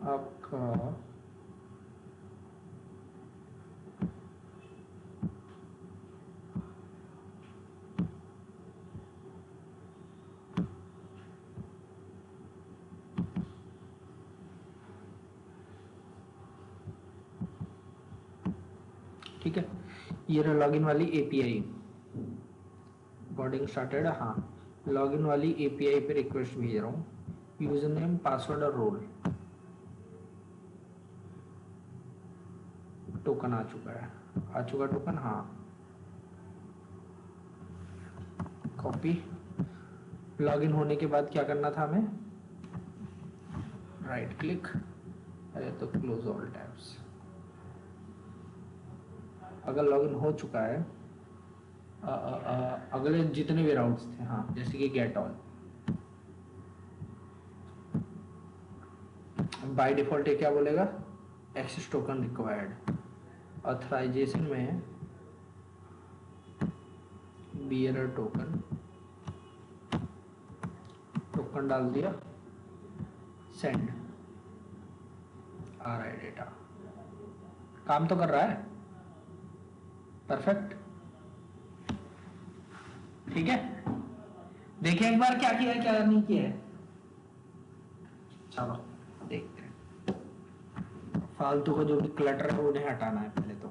आपका ठीक है, ये रहा लॉगिन वाली एपीआई। Recording started. हाँ, लॉगिन वाली एपीआई पे रिक्वेस्ट भेज रहा हूँ, यूजर नेम पासवर्ड और रोल। टोकन आ चुका है, आ चुका टोकन। हाँ, कॉपी। लॉगिन होने के बाद क्या करना था हमें, राइट क्लिक, अरे तो क्लोज ऑल टैब्स। अगर लॉगिन हो चुका है, अगले जितने भी राउट्स थे, हाँ, जैसे कि गेट ऑल, बाय डिफॉल्ट ये क्या बोलेगा, एक्सेस टोकन रिक्वायर्ड। ऑथराइजेशन में बियरर टोकन, टोकन डाल दिया, सेंड, आ रहा है डेटा, काम तो कर रहा है, परफेक्ट। ठीक है, देखिए एक बार क्या किया है क्या नहीं किया है। चलो देखते हैं, फालतू का जो भी क्लटर है उन्हें हटाना है पहले तो।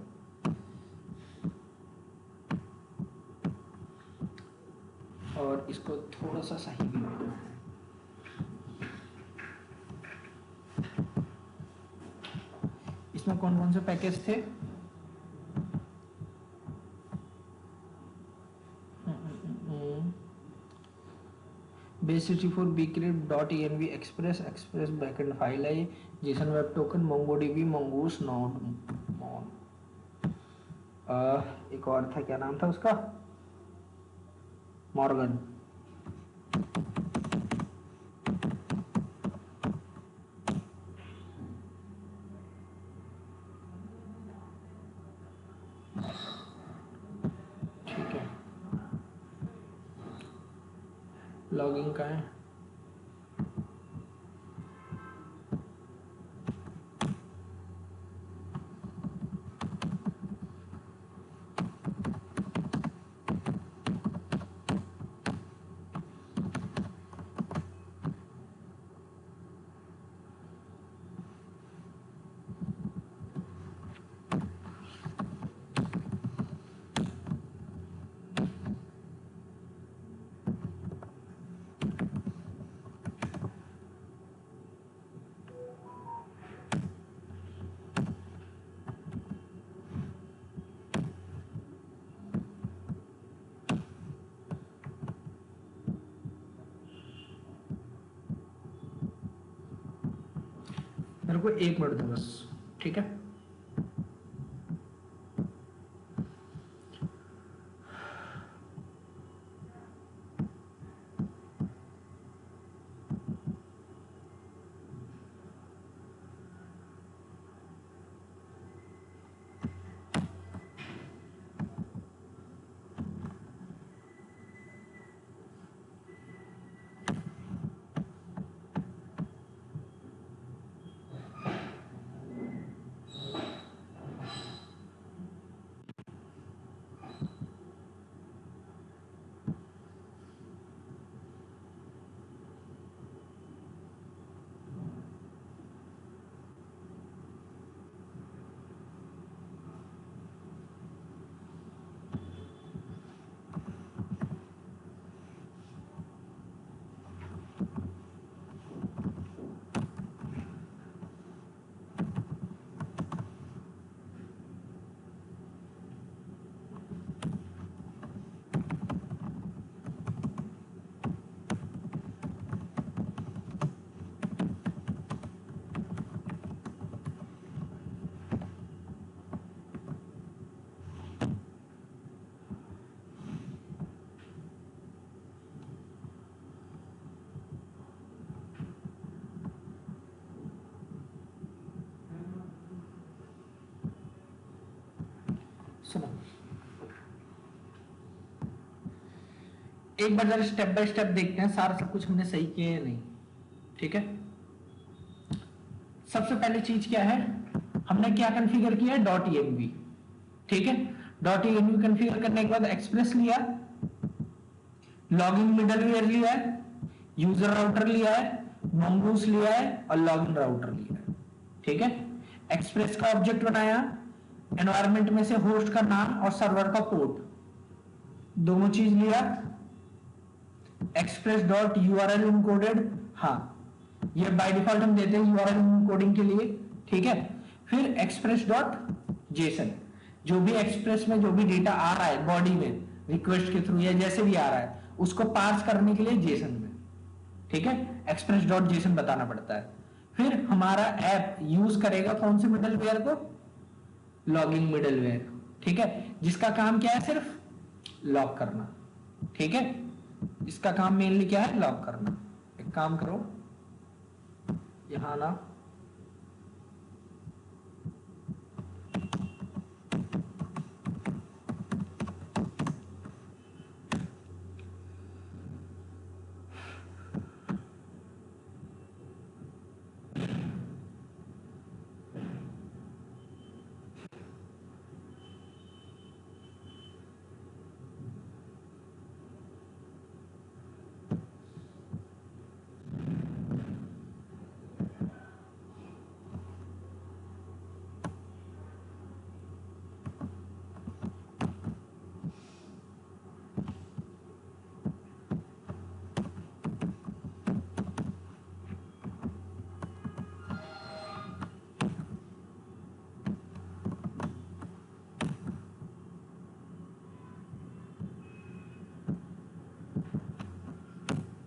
और इसको थोड़ा सा सही भी बनाना है। इसमें कौन कौन से पैकेज थे, base64 bcrypt.env express, express backend file है, JSON web token, MongoDB, Mongoose, nodemon. एक और था, क्या नाम था उसका, मॉर्गन। ठीक है, लॉगिंग का है। मेरे को 1 मिनट दो बस, ठीक है। सुनो, एक बार जरा स्टेप बाय स्टेप देखते हैं सारा सब कुछ हमने सही किया या नहीं। ठीक है, सबसे पहले चीज क्या है, हमने क्या कॉन्फ़िगर किया है, .env, ठीक है। .env कॉन्फ़िगर करने के बाद एक्सप्रेस लिया, लॉगिन मिडलवेयर लिया है, यूजर राउटर लिया है, mongoose लिया है और लॉगिन राउटर लिया है, ठीक है। एक्सप्रेस का ऑब्जेक्ट बनाया, एनवायरनमेंट में से होस्ट का नाम और सर्वर का पोर्ट दोनों चीज लिया, एक्सप्रेस डॉट यूआरएल इनकोडेड, हाँ ये बाय डिफॉल्ट हम देते हैं यूआरएल इनकोडिंग के लिए, ठीक है। फिर एक्सप्रेस डॉट जेसन, जो भी एक्सप्रेस में जो भी डेटा आ रहा है बॉडी में रिक्वेस्ट के थ्रू या जैसे भी आ रहा है उसको पार्स करने के लिए जेसन में, ठीक है, एक्सप्रेस डॉट जेसन बताना पड़ता है। फिर हमारा ऐप यूज करेगा कौन से मिडलवेयर को, लॉगिंग मिडलवेयर, ठीक है, जिसका काम क्या है, सिर्फ लॉग करना, ठीक है। इसका काम मेनली क्या है, लॉग करना। एक काम करो, यहां ना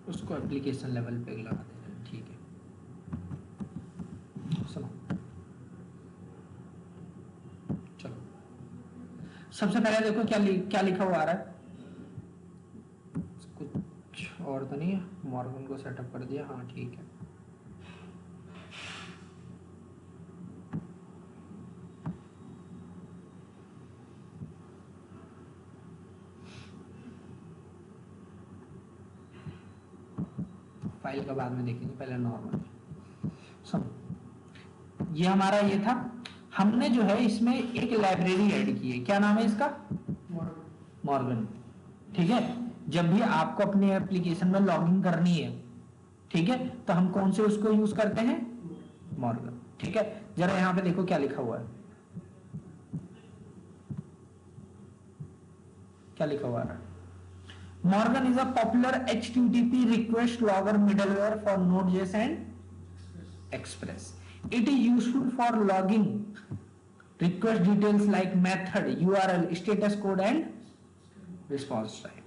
उसको एप्लीकेशन लेवल पे लगा दे रहे हैं, ठीक है। सुनो, चलो सबसे पहले देखो क्या लिखा हुआ आ रहा है, कुछ और तो नहीं है, मॉर्गन को सेटअप कर दिया, हाँ ठीक है। फाइल का बाद में देखेंगे, पहले नॉर्मल सुनो। ये हमारा ये था, हमने जो है इसमें एक लाइब्रेरी ऐड की है, क्या नाम है इसका, मॉर्गन, ठीक है। जब भी आपको अपने एप्लीकेशन में लॉगिन करनी है, ठीक है, तो हम कौन से उसको यूज करते हैं, मॉर्गन, ठीक है। जरा यहां पे देखो क्या लिखा हुआ है, क्या लिखा हुआ है, Morgan is a popular HTTP request logger middleware for Node.js and Express. It is useful for logging request details like method, URL, status code and response time.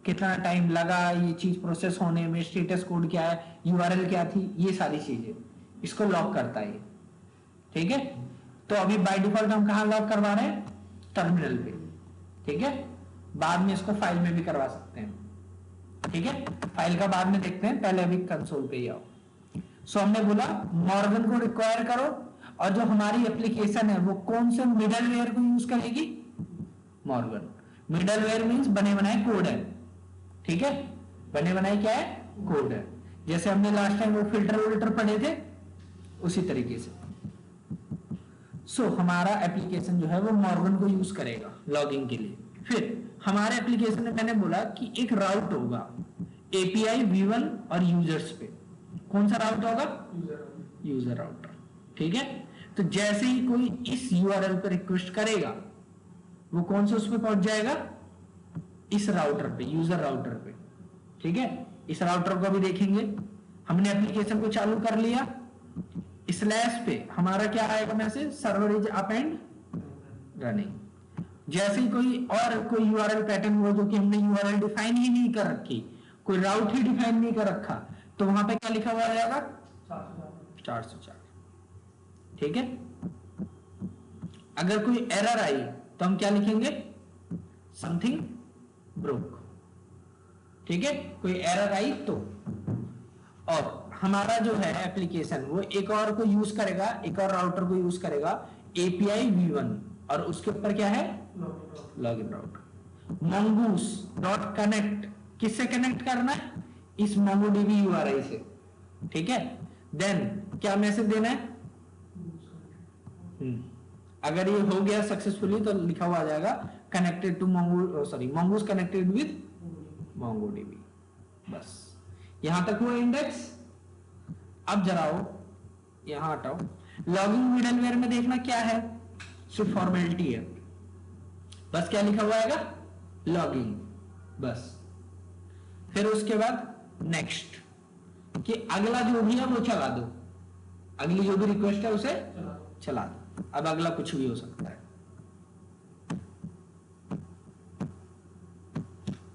कितना टाइम लगा ये चीज प्रोसेस होने में, स्टेटस कोड क्या है, URL क्या थी, ये सारी चीजें इसको लॉग करता है, ठीक है। तो अभी बाय डिफॉल्ट हम कहां लॉग करवा रहे हैं, टर्मिनल पे, ठीक है। बाद में इसको फाइल में भी करवा सकते हैं, ठीक है। फाइल का बाद में देखते हैं, पहले अभी कंसोल पे ही आओ। सो हमने बोला मॉर्गन को रिक्वायर करो, और जो हमारी एप्लीकेशन है वो कौन से मिडलवेयर को यूज करेगी, मॉर्गन। मिडलवेयर मींस बने बनाए कोड है, ठीक है, बने बनाए क्या है, कोड है। जैसे हमने लास्ट टाइम वो फिल्टर पढ़े थे उसी तरीके से। सो हमारा एप्लीकेशन जो है वो मॉर्गन को यूज करेगा लॉगिंग के लिए। फिर हमारे एप्लीकेशन में मैंने बोला कि एक राउट होगा एपीआई V1 और यूजर्स पे, कौन सा राउट होगा, यूजर राउटर, ठीक है। तो जैसे ही कोई इस यूआरएल पे रिक्वेस्ट करेगा वो कौन से उस पे पहुंच जाएगा, इस राउटर पे, यूजर राउटर पे, ठीक है। इस राउटर को भी देखेंगे, हमने एप्लीकेशन को चालू कर लिया, स्लैश पे हमारा क्या आएगा message, server is up and running. जैसे ही कोई यूआरएल पैटर्न हुआ जो कि हमने यूआरएल डिफाइन ही नहीं कर रखी, कोई राउट ही डिफाइन नहीं कर रखा, तो वहां पे क्या लिखा हुआ जाएगा, 404, ठीक है। अगर कोई एरर आई तो हम क्या लिखेंगे, समथिंग ब्रोक, ठीक है, कोई एरर आई तो। और हमारा जो है एप्लीकेशन वो एक और को यूज करेगा, एक और राउटर को यूज करेगा, एपीआई V1, और उसके ऊपर क्या है, लॉगिन राउटर। mongoose.connect किससे कनेक्ट करना है, इस MongoDB URI से, ठीक है। देन क्या मैसेज देना है, अगर ये हो गया सक्सेसफुली तो लिखा हुआ आ जाएगा connected to mongoose connected with MongoDB। बस यहां तक हुआ इंडेक्स। अब जरा यहां हटाओ, लॉगिंग मिडलवेयर में देखना क्या है, सिर्फ फॉर्मेलिटी है, बस क्या लिखा हुआ आएगा, लॉगिंग, बस। फिर उसके बाद नेक्स्ट, कि अगला जो भी है वो चला दो, अगली जो भी रिक्वेस्ट है उसे चला दो। अब अगला कुछ भी हो सकता है।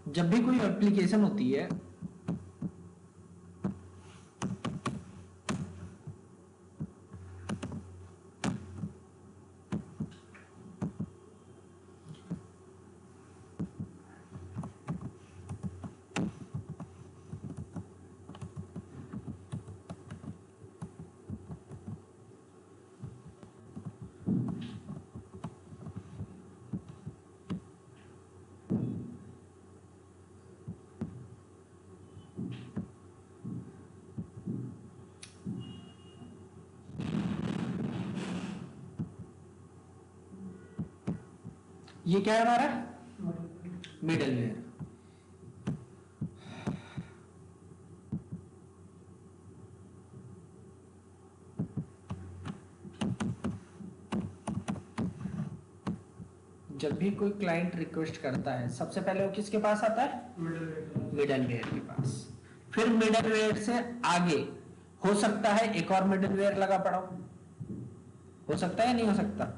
जब भी कोई एप्लीकेशन होती है ये क्या है हमारा मिडलवेयर। जब भी कोई क्लाइंट रिक्वेस्ट करता है सबसे पहले वो किसके पास आता है, मिडलवेयर के पास। फिर मिडलवेयर से आगे हो सकता है एक और मिडलवेयर लगा पड़ा हो सकता है या नहीं हो सकता,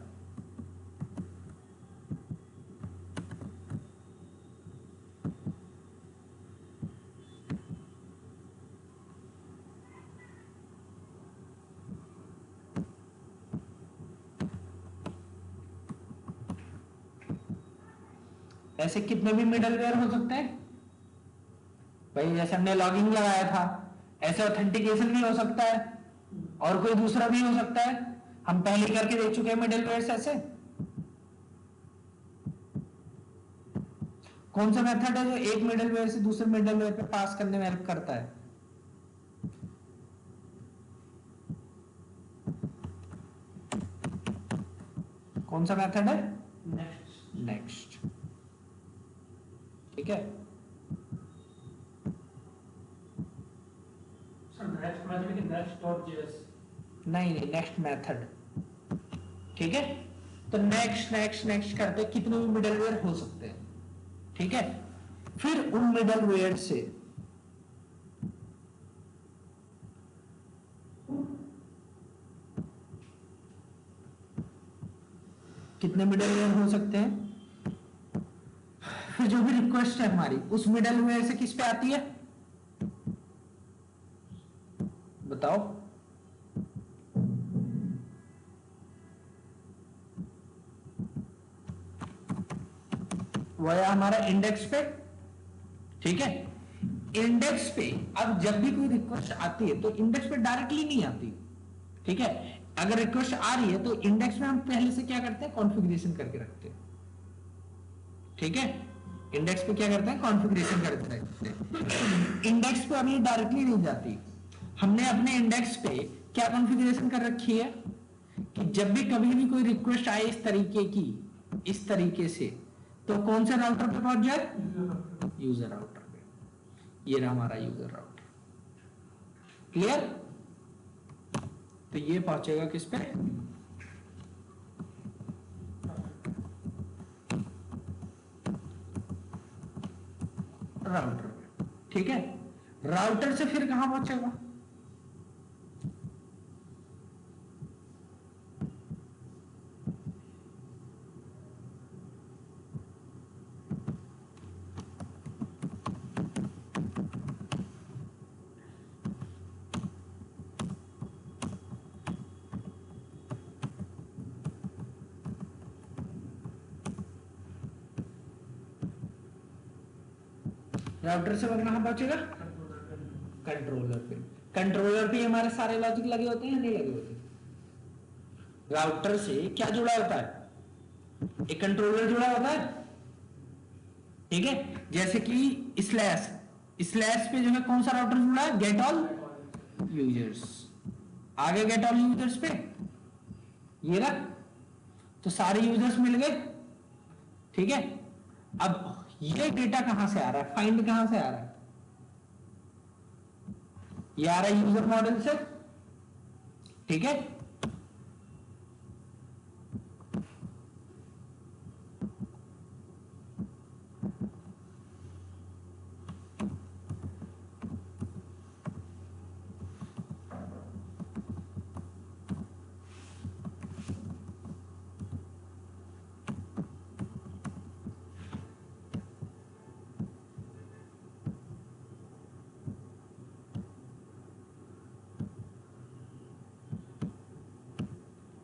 ऐसे कितने भी मिडलवेयर हो सकते हैं भाई। जैसे हमने लॉगिंग लगाया था, ऐसे ऑथेंटिकेशन भी हो सकता है और कोई दूसरा भी हो सकता है, हम पहले करके देख चुके हैं मिडलवेयर से। ऐसे कौन सा मेथड है जो एक मिडलवेयर से दूसरे मिडलवेयर पे पास करने में हेल्प करता है, कौन सा मेथड है, नेक्स्ट। ठीक है, नहीं नेक्स्ट मेथड। ठीक है, तो नेक्स्ट नेक्स्ट नेक्स्ट करते कितने भी मिडलवेयर हो सकते हैं। ठीक है, फिर उन मिडलवेयर से कितने मिडलवेयर हो सकते हैं, फिर जो भी रिक्वेस्ट है हमारी उस मिडलवेयर से किस पे आती है बताओ, वो है हमारा इंडेक्स पे। ठीक है, इंडेक्स पे अब जब भी कोई रिक्वेस्ट आती है तो इंडेक्स पे डायरेक्टली नहीं आती। ठीक है, अगर रिक्वेस्ट आ रही है तो इंडेक्स में हम पहले से क्या करते हैं, कॉन्फ़िगरेशन करके रखते हैं। ठीक है, इंडेक्स पे क्या करते हैं, कॉन्फ़िगरेशन करके रखते हैं। इंडेक्स पे अभी डायरेक्टली नहीं जाती, हमने अपने इंडेक्स पे क्या कॉन्फ़िगरेशन कर रखी है कि जब भी कभी भी कोई रिक्वेस्ट आए इस तरीके की, इस तरीके से, तो कौन से राउटर पे पहुंच जाए, यूजर राउटर पे। ये रहा हमारा यूजर राउटर। क्लियर, तो ये पहुंचेगा किस पे, राउटर पे। ठीक है, राउटर से फिर कहां पहुंचेगा, राउटर से कहां पहुंचेगा, कंट्रोलर पे। कंट्रोलर पे हमारे सारे लॉजिक लगे होते हैं या नहीं लगे होते, राउटर से क्या जुड़ा होता है, एक कंट्रोलर जुड़ा होता है। ठीक है, जैसे कि स्लैश, स्लैश पे जो है कौन सा राउटर जुड़ा है, गेट ऑल यूजर्स। आगे गेट ऑल यूजर्स पे ये रहा तो सारे यूजर्स मिल गए, ठीक है। अब ये डेटा कहां से आ रहा है, फाइंड कहां से आ रहा है, ये आ रहा है यूजर मॉडल से, ठीक है।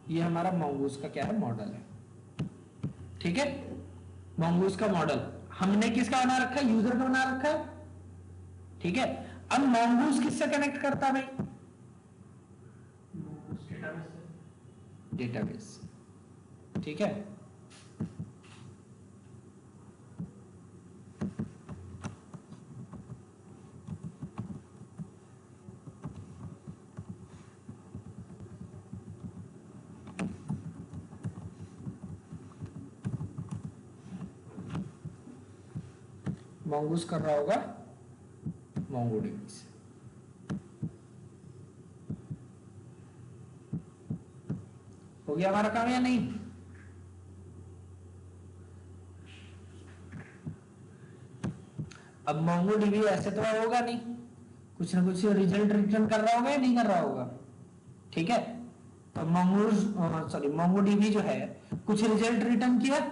ये हमारा mongoose का क्या है, मॉडल है, ठीक है। mongoose का मॉडल हमने किसका बना रखा है, यूजर का बना रखा है, ठीक है। अब mongoose किससे कनेक्ट करता है भाई, डेटाबेस, ठीक है। mongoose कर रहा होगा MongoDB से, हो गया हमारा काम या नहीं। अब MongoDB ऐसे तो होगा नहीं, कुछ ना कुछ रिजल्ट रिटर्न कर रहा होगा या नहीं कर रहा होगा, ठीक है। तो MongoDB जो है कुछ रिजल्ट रिटर्न किया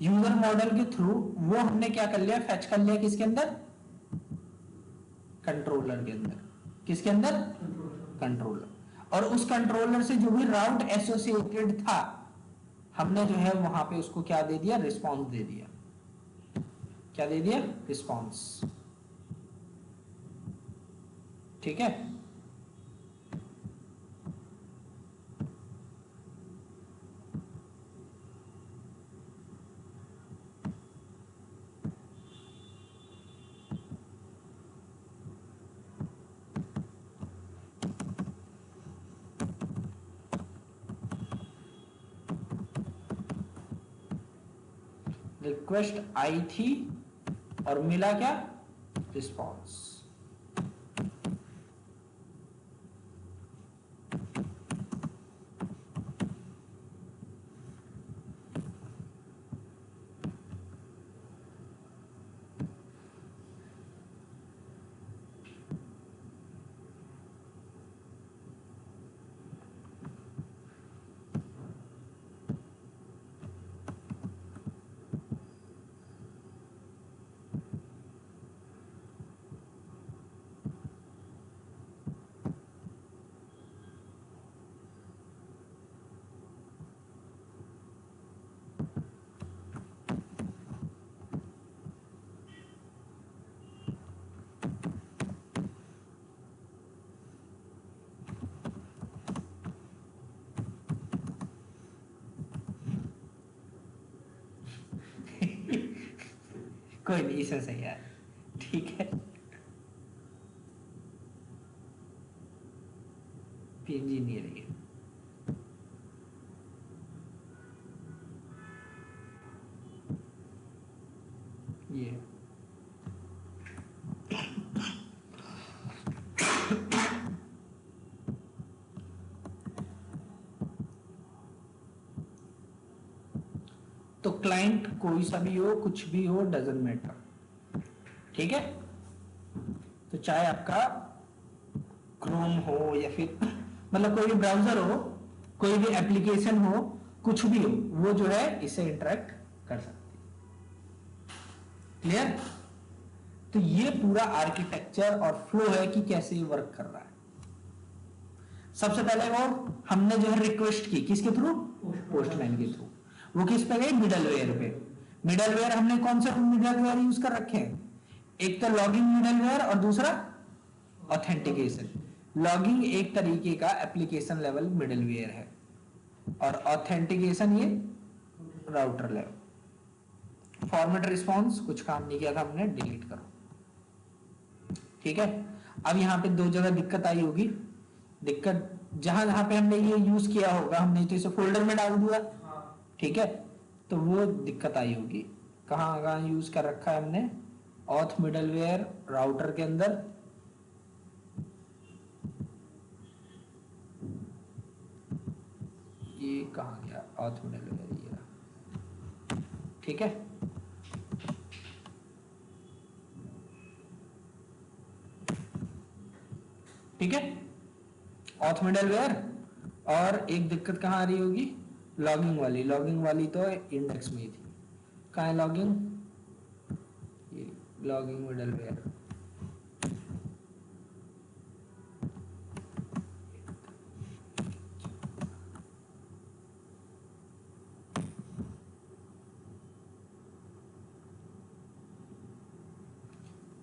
यूजर मॉडल के थ्रू, वो हमने क्या कर लिया, फेच कर लिया किसके अंदर, कंट्रोलर के अंदर, किसके अंदर, कंट्रोलर। और उस कंट्रोलर से जो भी राउट एसोसिएटेड था हमने जो है वहां पे उसको क्या दे दिया, रिस्पॉन्स दे दिया, क्या दे दिया, रिस्पॉन्स, ठीक है। रिक्वेस्ट आई थी और मिला क्या, रिस्पॉन्स। कोई नहीं, इसे सही है, ठीक है। पीएनजी नहीं रही है, ये तो क्लाइंट कोई सा भी हो, कुछ भी हो, डजंट मैटर, ठीक है। तो चाहे आपका क्रोम हो या फिर मतलब कोई भी ब्राउजर हो, कोई भी एप्लीकेशन हो, कुछ भी हो, वो जो है इससे इंटरेक्ट कर सकती है, क्लियर। तो ये पूरा आर्किटेक्चर और फ्लो है कि कैसे ये वर्क कर रहा है। सबसे पहले वो हमने जो है रिक्वेस्ट की किसके थ्रू, पोस्टमैन के थ्रू, वो किस पे गई, मिडलवेयर पे। मिडलवेयर हमने कौन से मिडलवेयर यूज कर रखे हैं, एक तो लॉगिंग मिडलवेयर और दूसरा ऑथेंटिकेशन। लॉगिंग एक तरीके का एप्लीकेशन लेवल मिडलवेयर है और ऑथेंटिकेशन ये राउटर लेवल। फॉर्मेट रिस्पॉन्स कुछ काम नहीं किया था हमने, डिलीट करो, ठीक है। अब यहाँ पे दो जगह दिक्कत आई होगी, दिक्कत जहां जहां पे हमने ये यूज किया होगा, हमने तो इसे फोल्डर में डाल दिया, ठीक है, तो वो दिक्कत आई होगी। कहाँ कहाँ यूज कर रखा है हमने, ऑथ मिडलवेयर राउटर के अंदर, ये कहाँ गया ऑथ मिडलवेयर, ये रहा, ठीक है। ठीक है, ऑथ मिडलवेयर। और एक दिक्कत कहाँ आ रही होगी, लॉगिंग वाली। लॉगिंग वाली तो इंडेक्स में ही थी, कहाँ है लॉगिंग, ये लॉगिंग मिडलवेयर।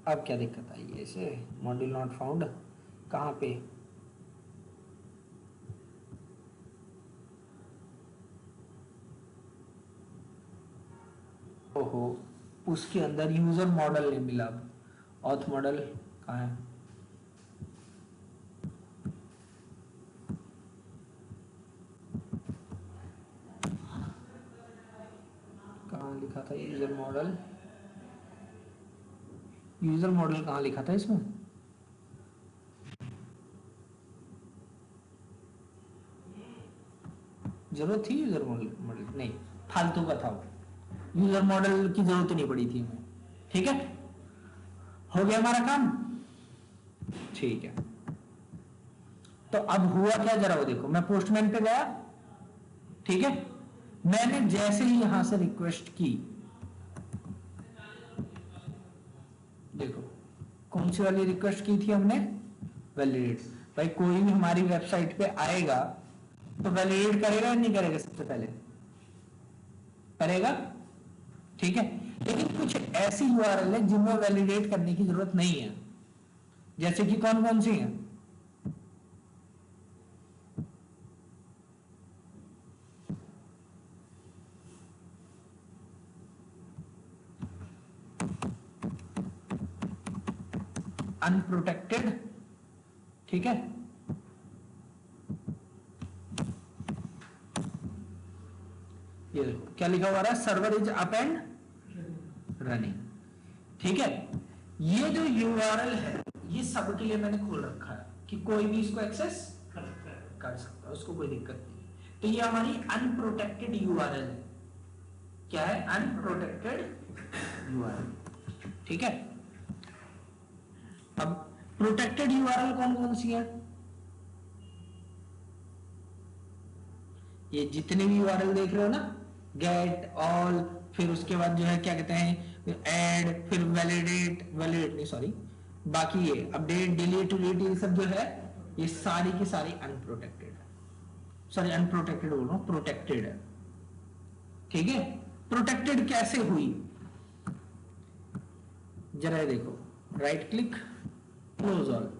अब क्या दिक्कत आई है इसे, मॉड्यूल नॉट फाउंड कहाँ पे, ओहो, उसके अंदर यूजर मॉडल नहीं मिला। अब ऑथ मॉडल कहाँ है, कहाँ लिखा था यूजर मॉडल, यूजर मॉडल कहाँ लिखा था इसमें, जरूरत थी यूजर मॉडल नहीं, फालतू का था वो, यूजर मॉडल की जरूरत नहीं पड़ी थी हमें। ठीक है, हो गया हमारा काम। ठीक है, तो अब हुआ क्या जरा वो देखो, मैं पोस्टमैन पे गया, ठीक है, मैंने जैसे ही यहां से रिक्वेस्ट की, देखो कौन सी वाली रिक्वेस्ट की थी हमने, वैलिडेट। भाई कोई भी हमारी वेबसाइट पे आएगा तो वैलिडेट करेगा या नहीं करेगा, सबसे पहले करेगा, ठीक है। लेकिन कुछ ऐसी यूआरएल है जिनमें वैलिडेट करने की जरूरत नहीं है, जैसे कि कौन कौन सी है, अनप्रोटेक्टेड, ठीक है, ये देखो क्या लिखा हुआ है, server is up and running, ठीक है। ये जो यूआरएल है ये सबके लिए मैंने खोल रखा है कि कोई भी इसको एक्सेस कर सकता है, उसको कोई दिक्कत नहीं। तो ये हमारी अनप्रोटेक्टेड यूआरएल है, क्या है, अनप्रोटेक्टेड यूआरएल, ठीक है। अब प्रोटेक्टेड यूआरएल कौन कौन सी है, ये जितने भी यूआरएल देख रहे हो ना, गेट, ऑल, फिर उसके बाद जो है क्या कहते हैं ऐड, फिर वैलिडेट, वैलिडेट नहीं सॉरी, बाकी ये अपडेट, डिलीट, रीड, ये सब जो है ये सारी की सारी अनप्रोटेक्टेड है, सॉरी अनप्रोटेक्टेड बोल रहा हूं, प्रोटेक्टेड है, ठीक है। प्रोटेक्टेड कैसे हुई, जरा ये देखो, राइट क्लिक, क्लोज ऑल।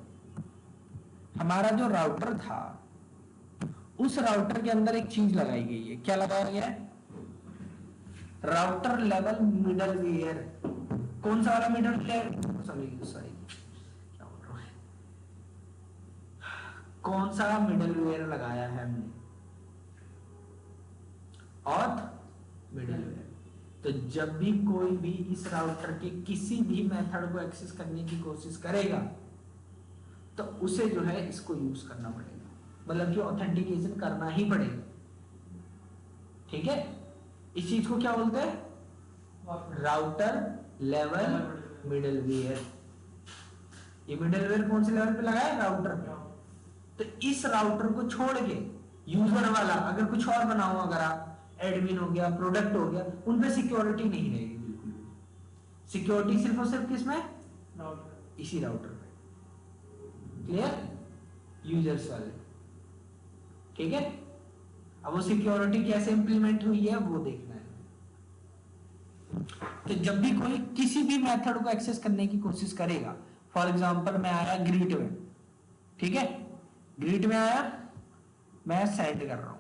हमारा जो राउटर था उस राउटर के अंदर एक चीज लगाई गई है, क्या लगाया गया है, राउटर लेवल मिडलवेयर। कौन सा वाला मिडलवेयर, सॉरी सॉरी क्या बोल रहा हूं, कौन सा मिडलवेयर लगाया है हमने, ऑथ मिडलवेयर। तो जब भी कोई भी इस राउटर के किसी भी मेथड को एक्सेस करने की कोशिश करेगा तो उसे जो है इसको यूज करना पड़ेगा, मतलब कि ऑथेंटिकेशन करना ही पड़ेगा, ठीक है। इस चीज को क्या बोलते हैं, राउटर लेवल मिडलवेयर। ये मिडलवेयर कौन से लेवल पे लगाया, राउटर पे। तो इस राउटर को छोड़ के यूजर वाला अगर कुछ और बनाओ, अगर आप एडमिन हो गया, प्रोडक्ट हो गया, उन पे सिक्योरिटी नहीं रहेगी बिल्कुल भी। सिक्योरिटी सिर्फ और सिर्फ किसमें, इसी राउटर पे, क्लियर, यूजर्स वाले, ठीक है। अब वो सिक्योरिटी कैसे इंप्लीमेंट हुई है वो देखना है। तो जब भी कोई किसी भी मेथड को एक्सेस करने की कोशिश करेगा, फॉर एग्जांपल मैं आया ग्रीट में, ठीक है, ग्रीट में आया, मैं सेंड कर रहा हूं,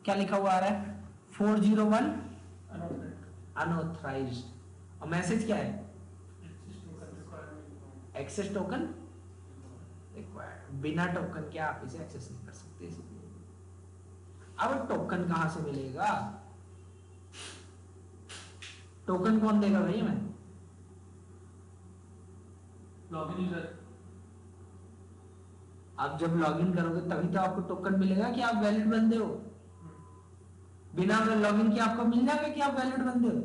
क्या लिखा हुआ आ रहा है, 401 अनऑथराइज्ड, और मैसेज क्या है, एक्सेस टोकन रिक्वायर्ड। बिना टोकन के आप इसे एक्सेस नहीं कर सकते, अब टोकन कहां से मिलेगा? टोकन कौन देगा भाई हमें? Login user. आप जब लॉगिन करोगे तभी तो आपको टोकन मिलेगा कि आप वैलिड बंदे हो। बिना लॉगिन किए आपको मिल जाएगा कि आप वैलिड बंदे हो?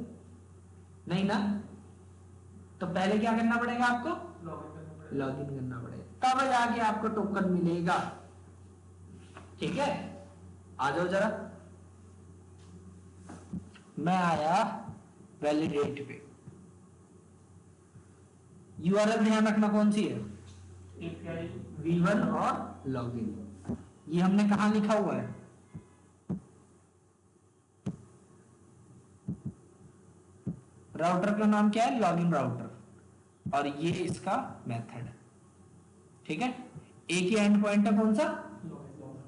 नहीं ना। तो पहले क्या करना पड़ेगा आपको? लॉगिन करना पड़ेगा, तब जाके आपको टोकन मिलेगा। ठीक है, आ जाओ जरा। मैं आया वैलिडेट पे। यूआरएल ध्यान रखना कौन सी है? API V1 और लॉगिन। ये हमने कहां लिखा हुआ है? राउटर का नाम क्या है? लॉगिन राउटर, और ये इसका मेथड है। ठीक है, एक ही एंड पॉइंट है, कौन सा?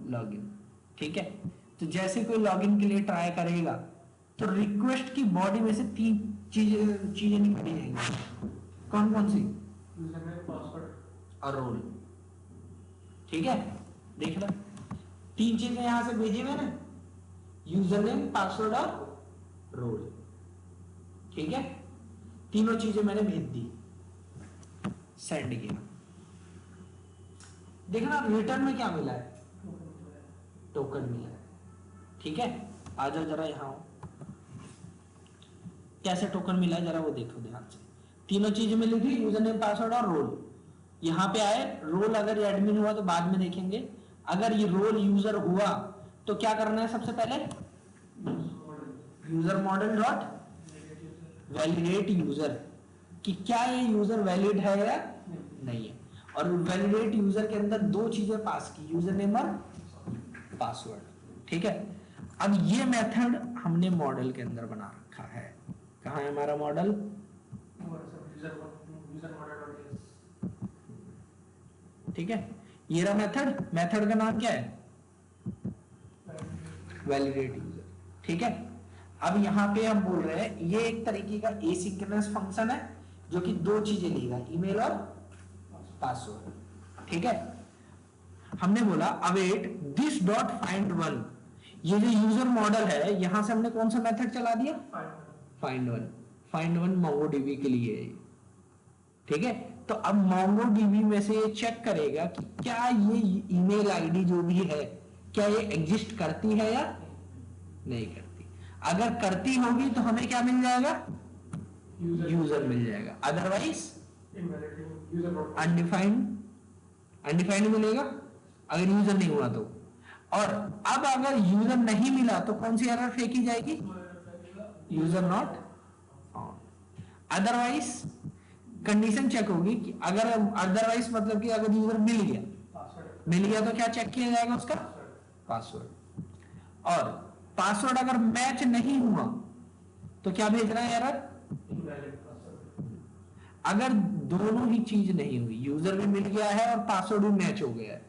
लॉगिन। ठीक है, तो जैसे कोई लॉगिन के लिए ट्राई करेगा तो रिक्वेस्ट की बॉडी में से तीन चीजें निकली जाएंगी। कौन कौन सी? यूजरनेम, पासवर्ड और रोल। ठीक है, देख लो, तीन चीजें यहां से भेजी मैंने, यूजर नेम, पासवर्ड और रोल। ठीक है, तीनों चीजें मैंने भेज दी, सेंड किया। देखना रिटर्न में क्या मिला है? टोकन मिला है। ठीक है, आ जाओ जरा यहां। कैसे टोकन मिला है जरा वो देखो ध्यान से। तीनों चीजें मिली थी, यूजर नेम, पासवर्ड और रोल। यहां पे आए, रोल अगर एडमिन हुआ तो बाद में देखेंगे। अगर ये रोल यूजर हुआ तो क्या करना है? सबसे पहले user model dot validate user, कि क्या ये यूजर वैलिड है या नहीं है। और वैलिडेट यूजर के अंदर दो चीजें पास की, यूजर नेम और पासवर्ड। ठीक है, अब ये मेथड हमने मॉडल के अंदर बना रखा है। कहाँ है हमारा मॉडल? ठीक है, ये रहा मेथड। मेथड का नाम क्या है? Validate user. ठीक है, अब यहां पे हम बोल रहे हैं ये एक तरीके का एसिंक्रोनस फंक्शन है जो कि दो चीजें लेगा, ईमेल और पासवर्ड। ठीक है, हमने बोला await this dot find one. ये जो यूजर मॉडल है यहां से हमने कौन सा मेथड चला दिया? Find one. Find one MongoDB के लिए है। ठीक है, तो अब मोंगोडीबी में से ये चेक करेगा कि क्या ये ईमेल आईडी जो भी है क्या ये एग्जिस्ट करती है या नहीं करती। अगर करती होगी तो हमें क्या मिल जाएगा? यूजर मिल जाएगा, अदरवाइज अनडिफाइंड। अनडिफाइंड मिलेगा अगर यूजर नहीं हुआ तो। और अब अगर यूजर नहीं मिला तो कौन सी एरर फेंकी जाएगी? User not found. Otherwise condition check होगी कि अगर अदरवाइज मतलब कि अगर यूजर मिल गया तो क्या चेक किया जाएगा? उसका पासवर्ड। और पासवर्ड अगर मैच नहीं हुआ तो क्या भेज रहा है एरर? अगर दोनों ही चीज नहीं हुई, यूजर भी मिल गया है और पासवर्ड भी मैच हो गया है,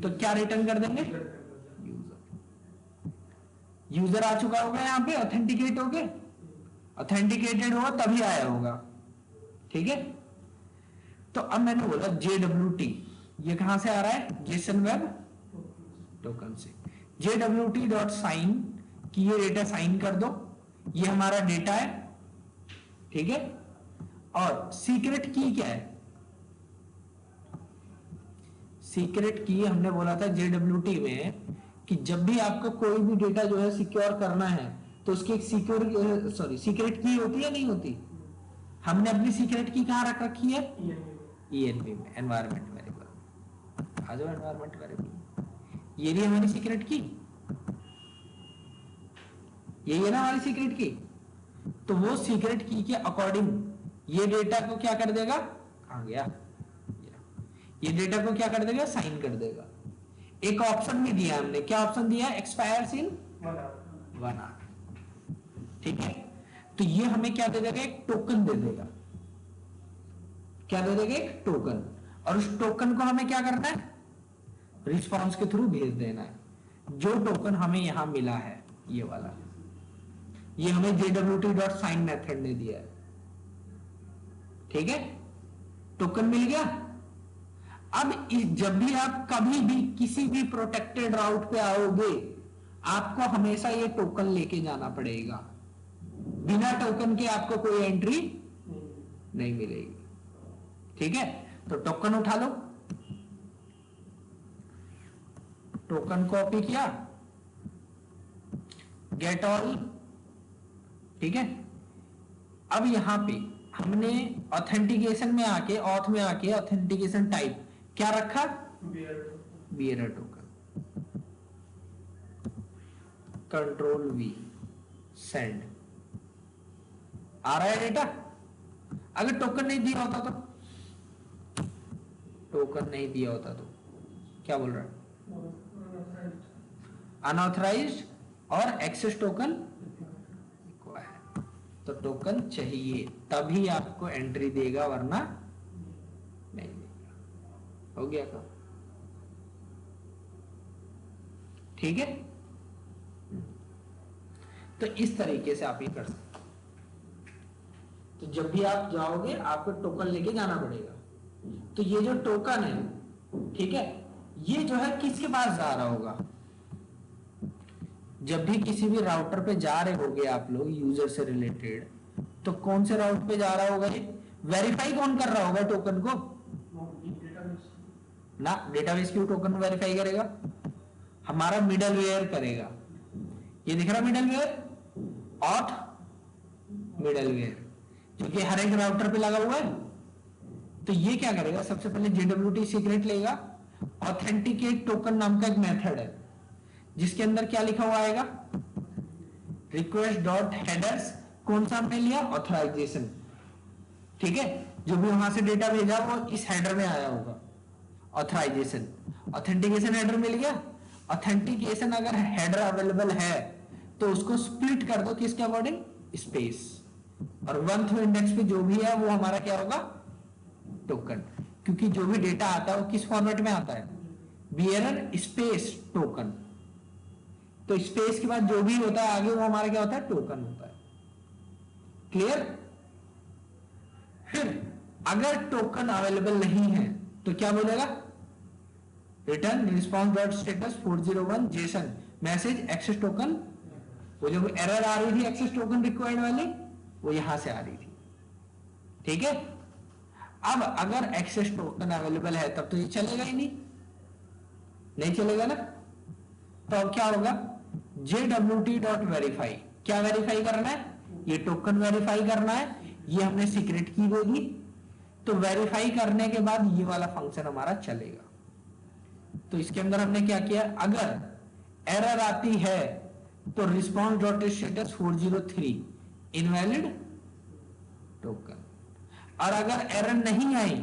तो क्या रिटर्न कर देंगे? यूजर आ चुका होगा यहां पे, ऑथेंटिकेट हो गए, ऑथेंटिकेटेड होगा तभी आया होगा। ठीक है, तो अब मैंने बोला JWT, ये कहां से आ रहा है? जेसन वेब टोकन से। JWT डॉट साइन कि ये डेटा साइन कर दो, ये हमारा डेटा है। ठीक है, और सीक्रेट की क्या है? सीक्रेट की हमने बोला था JWT में कि जब भी आपको कोई भी डेटा जो है सिक्योर करना है तो उसकी एक सीक्रेट की होती है, नहीं होती? हमने अपनी सीक्रेट की कहां रख रखी है? ENV में, एनवायरमेंट वेरिएबल। आ जाओ एनवायरमेंट वेरिएबल, ये रही हमारी सीक्रेट की, यही है ना हमारी सीक्रेट की। तो वो सीक्रेट की के अकॉर्डिंग ये डेटा को क्या कर देगा? आ गया, ये डेटा को क्या कर देगा? साइन कर देगा। एक ऑप्शन भी दिया हमने, क्या ऑप्शन दिया? Expires in 1 hour. ठीक है, तो ये हमें क्या दे देगा? एक टोकन दे देगा। क्या दे देगा? एक टोकन। और उस टोकन को हमें क्या करना है? रिस्पॉन्स के थ्रू भेज देना है। जो टोकन हमें यहां मिला है ये वाला, ये हमें JWT.sign मेथड ने दिया है। ठीक है, टोकन मिल गया। अब जब भी आप कभी भी किसी भी प्रोटेक्टेड राउट पे आओगे आपको हमेशा ये टोकन लेके जाना पड़ेगा, बिना टोकन के आपको कोई एंट्री नहीं मिलेगी। ठीक है, तो टोकन उठा लो, टोकन कॉपी किया, गेट ऑल। ठीक है, अब यहां पे हमने ऑथेंटिकेशन में आके, ऑथ में आके ऑथेंटिकेशन टाइप क्या रखा, bearer token. Control V, send. आ रहा है डेटा। अगर टोकन नहीं दिया होता तो, टोकन नहीं दिया होता तो क्या बोल रहा है, अनऑथराइज्ड और एक्सेस टोकन रिक्वायर्ड। तो टोकन चाहिए तभी आपको एंट्री देगा, वरना नहीं देगा। हो गया काम। ठीक है, तो इस तरीके से आप ये कर सकते। तो जब भी आप जाओगे आपको टोकन लेके जाना पड़ेगा। तो ये जो टोकन है, ठीक है, ये जो है किसके पास जा रहा होगा, जब भी किसी भी राउटर पे जा रहे होगे आप लोग यूजर से रिलेटेड, तो कौन से राउट पे जा रहा होगा, ये वेरीफाई कौन कर रहा होगा टोकन को ना, डेटाबेस क्यों टोकन को वेरीफाई करेगा, हमारा मिडलवेयर करेगा। ये दिख रहा मिडलवेयर, ऑथ मिडलवेयर, क्योंकि हर एक राउटर पे लगा हुआ है। तो ये क्या करेगा, सबसे पहले JWT सीक्रेट लेगा, ऑथेंटिकेट टोकन नाम का एक मेथड है जिसके अंदर क्या लिखा हुआ आएगा, रिक्वेस्ट डॉट हेडर्स, कौन सा हमने लिया, ऑथराइजेशन। ठीक है, जो भी वहां से डेटा भेजा वो इस हेडर में आया होगा, ऑथराइजेशन। ऑथेंटिकेशन हेडर मिल गया। ऑथेंटिकेशन अगर हेडर अवेलेबल है तो उसको स्प्लिट कर दो किसके अकॉर्डिंग, स्पेस, और 1th इंडेक्स पे जो भी है वो हमारा क्या होगा, टोकन। क्योंकि जो भी डेटा आता है वो किस फॉर्मेट में आता है, बियरर स्पेस टोकन। तो स्पेस के बाद जो भी होता है आगे वो हमारा क्या होता है, टोकन होता है। क्लियर। फिर अगर टोकन अवेलेबल नहीं है तो क्या बोलेगा, return response dot status 401 JSON message access token. वो जो एरर आ रही थी एक्सेस टोकन रिक्वायर्ड वाली, वो यहां से आ रही थी। ठीक है, अब अगर एक्सेस टोकन अवेलेबल है तब तो ये चलेगा ही नहीं, नहीं चलेगा ना। तो अब क्या होगा, JWT डॉट वेरीफाई, क्या वेरीफाई करना है, ये टोकन वेरीफाई करना है, ये हमने सीक्रेट की देगी। तो वेरीफाई करने के बाद ये वाला फंक्शन हमारा चलेगा। तो इसके अंदर हमने क्या किया, अगर एरर आती है तो response dot status 403 invalid token, और अगर एरर नहीं आई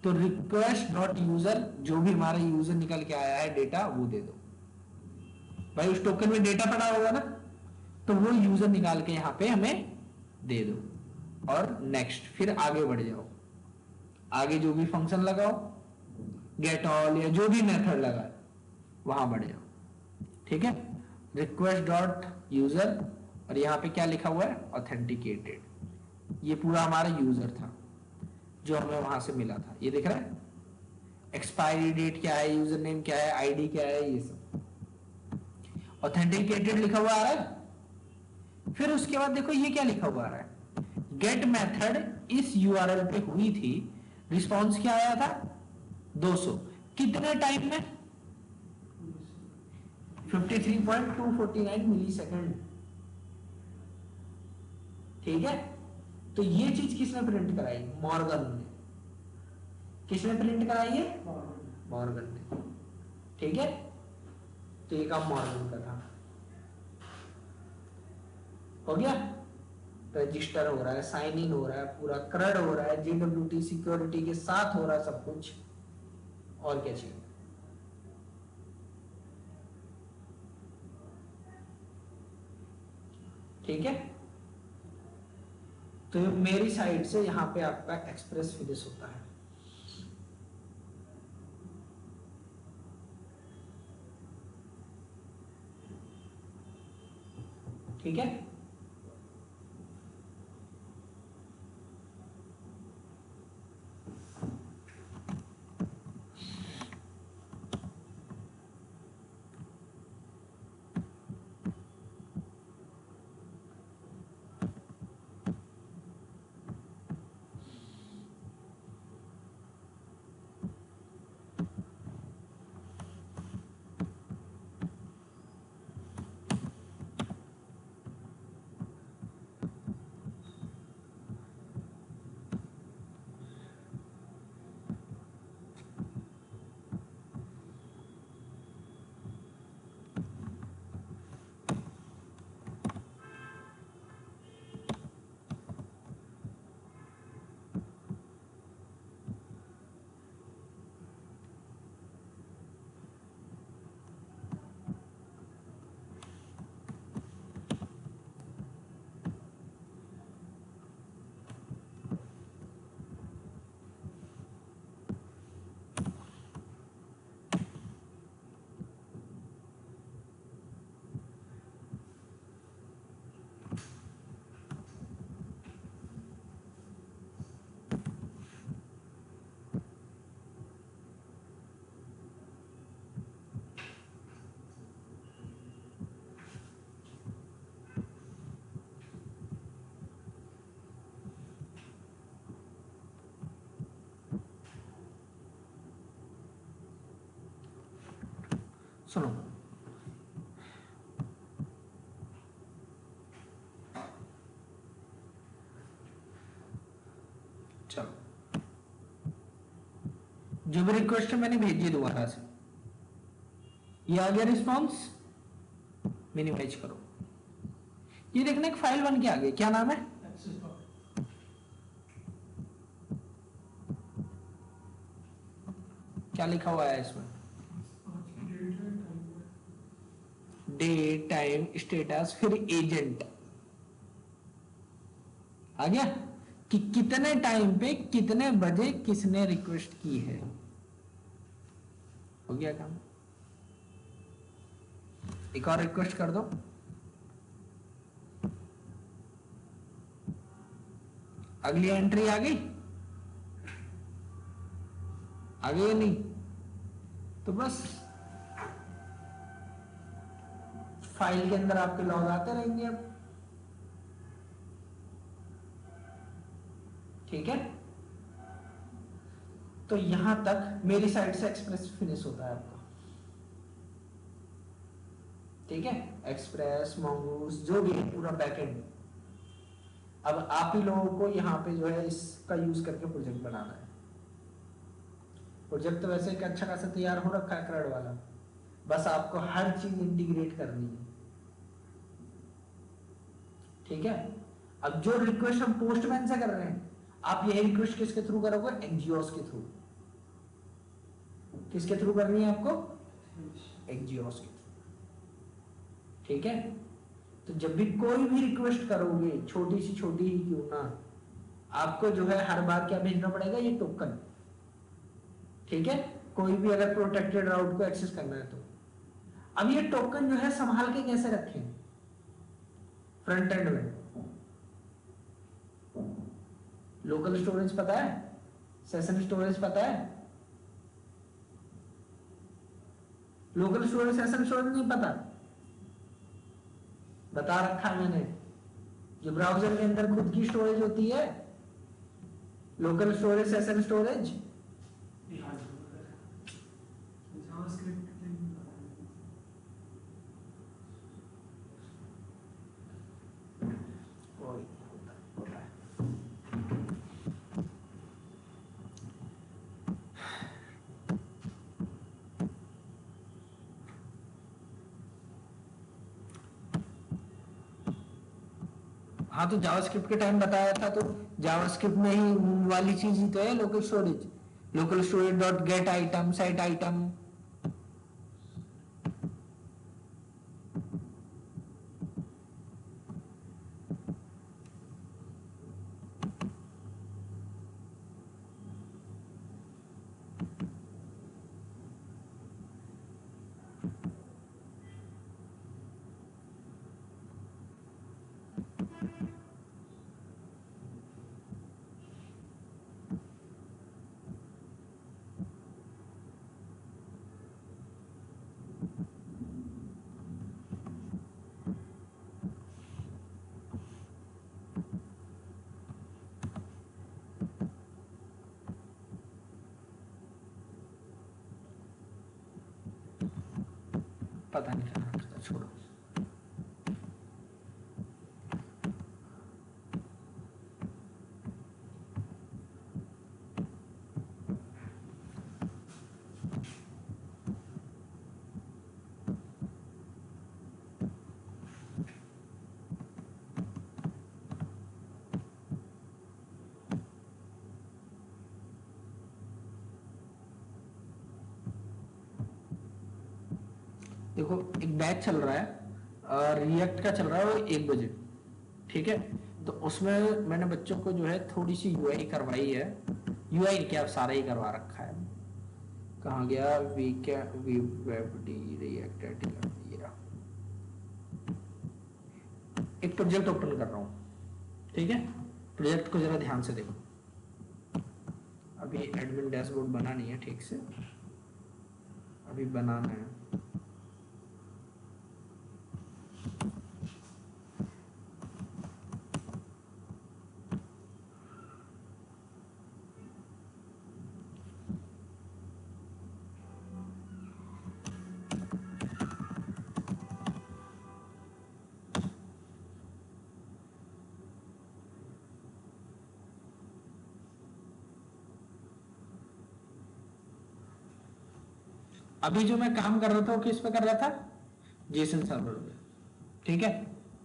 तो रिक्वेस्ट डॉट यूजर, जो भी हमारा यूजर निकल के आया है डेटा वो दे दो। भाई उस टोकन में डेटा पड़ा होगा ना, तो वो यूजर निकाल के यहां पे हमें दे दो, और नेक्स्ट, फिर आगे बढ़ जाओ। आगे जो भी फंक्शन लगाओ, गेट ऑल या जो भी मेथड लगा वहां बढ़ जाओ। ठीक है, रिक्वेस्ट डॉट यूजर, और यहां पे क्या लिखा हुआ है, ऑथेंटिकेटेड। ये पूरा हमारा यूजर था जो हमें वहां से मिला था, ये दिख रहा है। एक्सपायरी डेट क्या है, यूजर नेम क्या है, आईडी क्या है, ये सब ऑथेंटिकेटेड लिखा हुआ आ रहा है। फिर उसके बाद देखो ये क्या लिखा हुआ आ रहा है, गेट मेथड इस यूआरएल पे हुई थी, रिस्पॉन्स क्या आया था 200, कितने टाइम में, 53.249 मिली सेकेंड। ठीक है, तो ये चीज किसने प्रिंट कराई, मॉर्गन ने। किसने प्रिंट कराई है, मॉर्गन ने। ठीक है, तो ये काम मॉर्गन का था। हो गया, रजिस्टर हो रहा है, साइन इन हो रहा है, पूरा क्रड हो रहा है, JWT सिक्योरिटी के साथ हो रहा है सब कुछ, और क्या चाहिए। ठीक है, तो मेरी साइड से यहां पे आपका एक्सप्रेस फिनिश होता है। ठीक है, सुनो, चलो जो भी रिक्वेस्ट है मैंने भेजी दोबारा से, ये आ गया रिस्पॉन्स, मिनिमाइज करो। ये देखना एक फाइल बन के आ गई, क्या नाम है? एक्सेस डॉट क्या लिखा हुआ है इसमें? डेट, टाइम, स्टेटस, फिर एजेंट आ गया कि कितने टाइम पे कितने बजे किसने रिक्वेस्ट की है। हो गया काम। एक और रिक्वेस्ट कर दो, अगली एंट्री आ गई, आ गई या नहीं? तो बस फाइल के अंदर आपके लॉग आते रहेंगे अब। ठीक है, तो यहां तक मेरी साइड से एक्सप्रेस फिनिश होता है आपका। ठीक है, एक्सप्रेस, mongoose जो भी है पूरा बैकएंड। अब आप ही लोगों को यहाँ पे जो है इसका यूज करके प्रोजेक्ट बनाना है। प्रोजेक्ट तो वैसे एक अच्छा खासा तैयार हो रखा है CRUD वाला, बस आपको हर चीज इंटीग्रेट करनी है। ठीक है, अब जो रिक्वेस्ट हम पोस्टमैन से कर रहे हैं, आप यही रिक्वेस्ट किसके थ्रू करोगे? एनजीओस के थ्रू। किसके थ्रू करनी है आपको? एनजीओस के थ्रू। ठीक है, तो जब भी कोई भी रिक्वेस्ट करोगे, छोटी सी छोटी ही क्यों ना, आपको जो है हर बार क्या भेजना पड़ेगा? ये टोकन। ठीक है, कोई भी अगर प्रोटेक्टेड राउट को एक्सेस करना है तो। अब ये टोकन जो है संभाल के कैसे रखें? फ्रंट एंड में लोकल स्टोरेज पता है, सेशन स्टोरेज पता है? लोकल स्टोरेज, सेशन स्टोरेज नहीं पता? बता रखा है मैंने। जो ब्राउजर के अंदर खुद की स्टोरेज होती है, लोकल स्टोरेज, सेशन स्टोरेज। हाँ, तो जावास्क्रिप्ट के टाइम बताया था, तो जावास्क्रिप्ट में ही वाली चीज ही तो है local storage. Local storage dot gate item, set item. पता नहीं करना था, छोड़ो। देखो, एक बैच चल रहा है, रिएक्ट का चल रहा है, वो 1 बजे। ठीक है, तो उसमें मैंने बच्चों को जो है थोड़ी सी यूआई करवाई है। यूआई क्या, सारा ही करवा रखा है। कहाँ गया? रिएक्ट, एक प्रोजेक्ट ओपन कर रहा हूँ। ठीक है, प्रोजेक्ट को जरा ध्यान से देखो। अभी एडमिन डैशबोर्ड बना नहीं है ठीक से, अभी बनाना है। अभी जो मैं काम कर रहा था वो किस पे कर रहा था, जेसन सर्वर पे, ठीक है।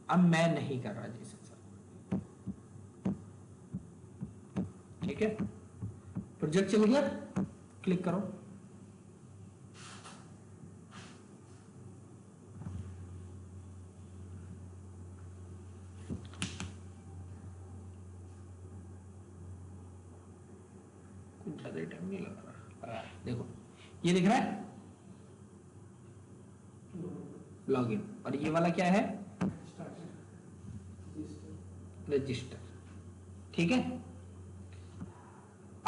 अब मैं नहीं कर रहा जेसन सर्वर, ठीक है। प्रोजेक्ट चल गया, क्लिक करो। कुछ ज्यादा टाइम नहीं लग रहा, देखो ये दिख रहा है लॉगिन, और ये वाला क्या है, रजिस्टर, ठीक है।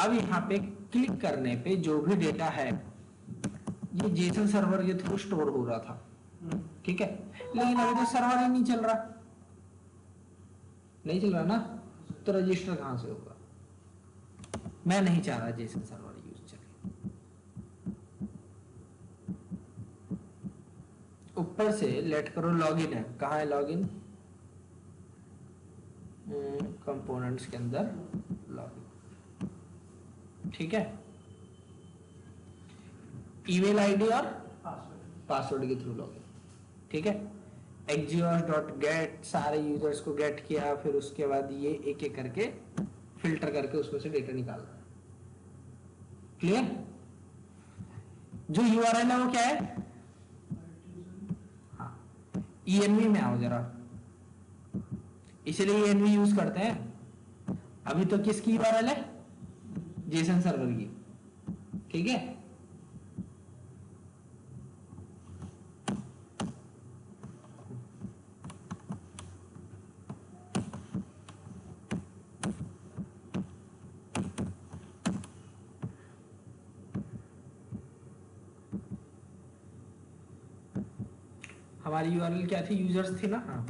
अब यहाँ पे क्लिक करने पे जो भी डेटा है ये जेसन सर्वर के थ्रू स्टोर हो रहा था, ठीक है। लेकिन अभी तो सर्वर ही नहीं चल रहा, नहीं चल रहा ना, तो रजिस्टर कहां से होगा। मैं नहीं चाह रहा जेसन सर्वर यूज चले। ऊपर से लेट करो लॉगिन है, कहाँ है लॉगिन, कंपोनेंट्स के अंदर लॉगिन, ठीक है। ईमेल आईडी और पासवर्ड के थ्रू लॉगिन, ठीक है। exos.get सारे यूजर्स को गेट किया, फिर उसके बाद ये एक एक करके फिल्टर करके उसमें से डेटा निकाल रहा है, क्लियर। जो यूआरएल है वो क्या है, हाँ, env में आओ जरा, इसलिए env यूज करते हैं। अभी तो किसकी यूआरएल है, जेसन सर्वर की, ठीक है। हमारी यूआरएल क्या थी, यूजर्स थी ना, हाँ।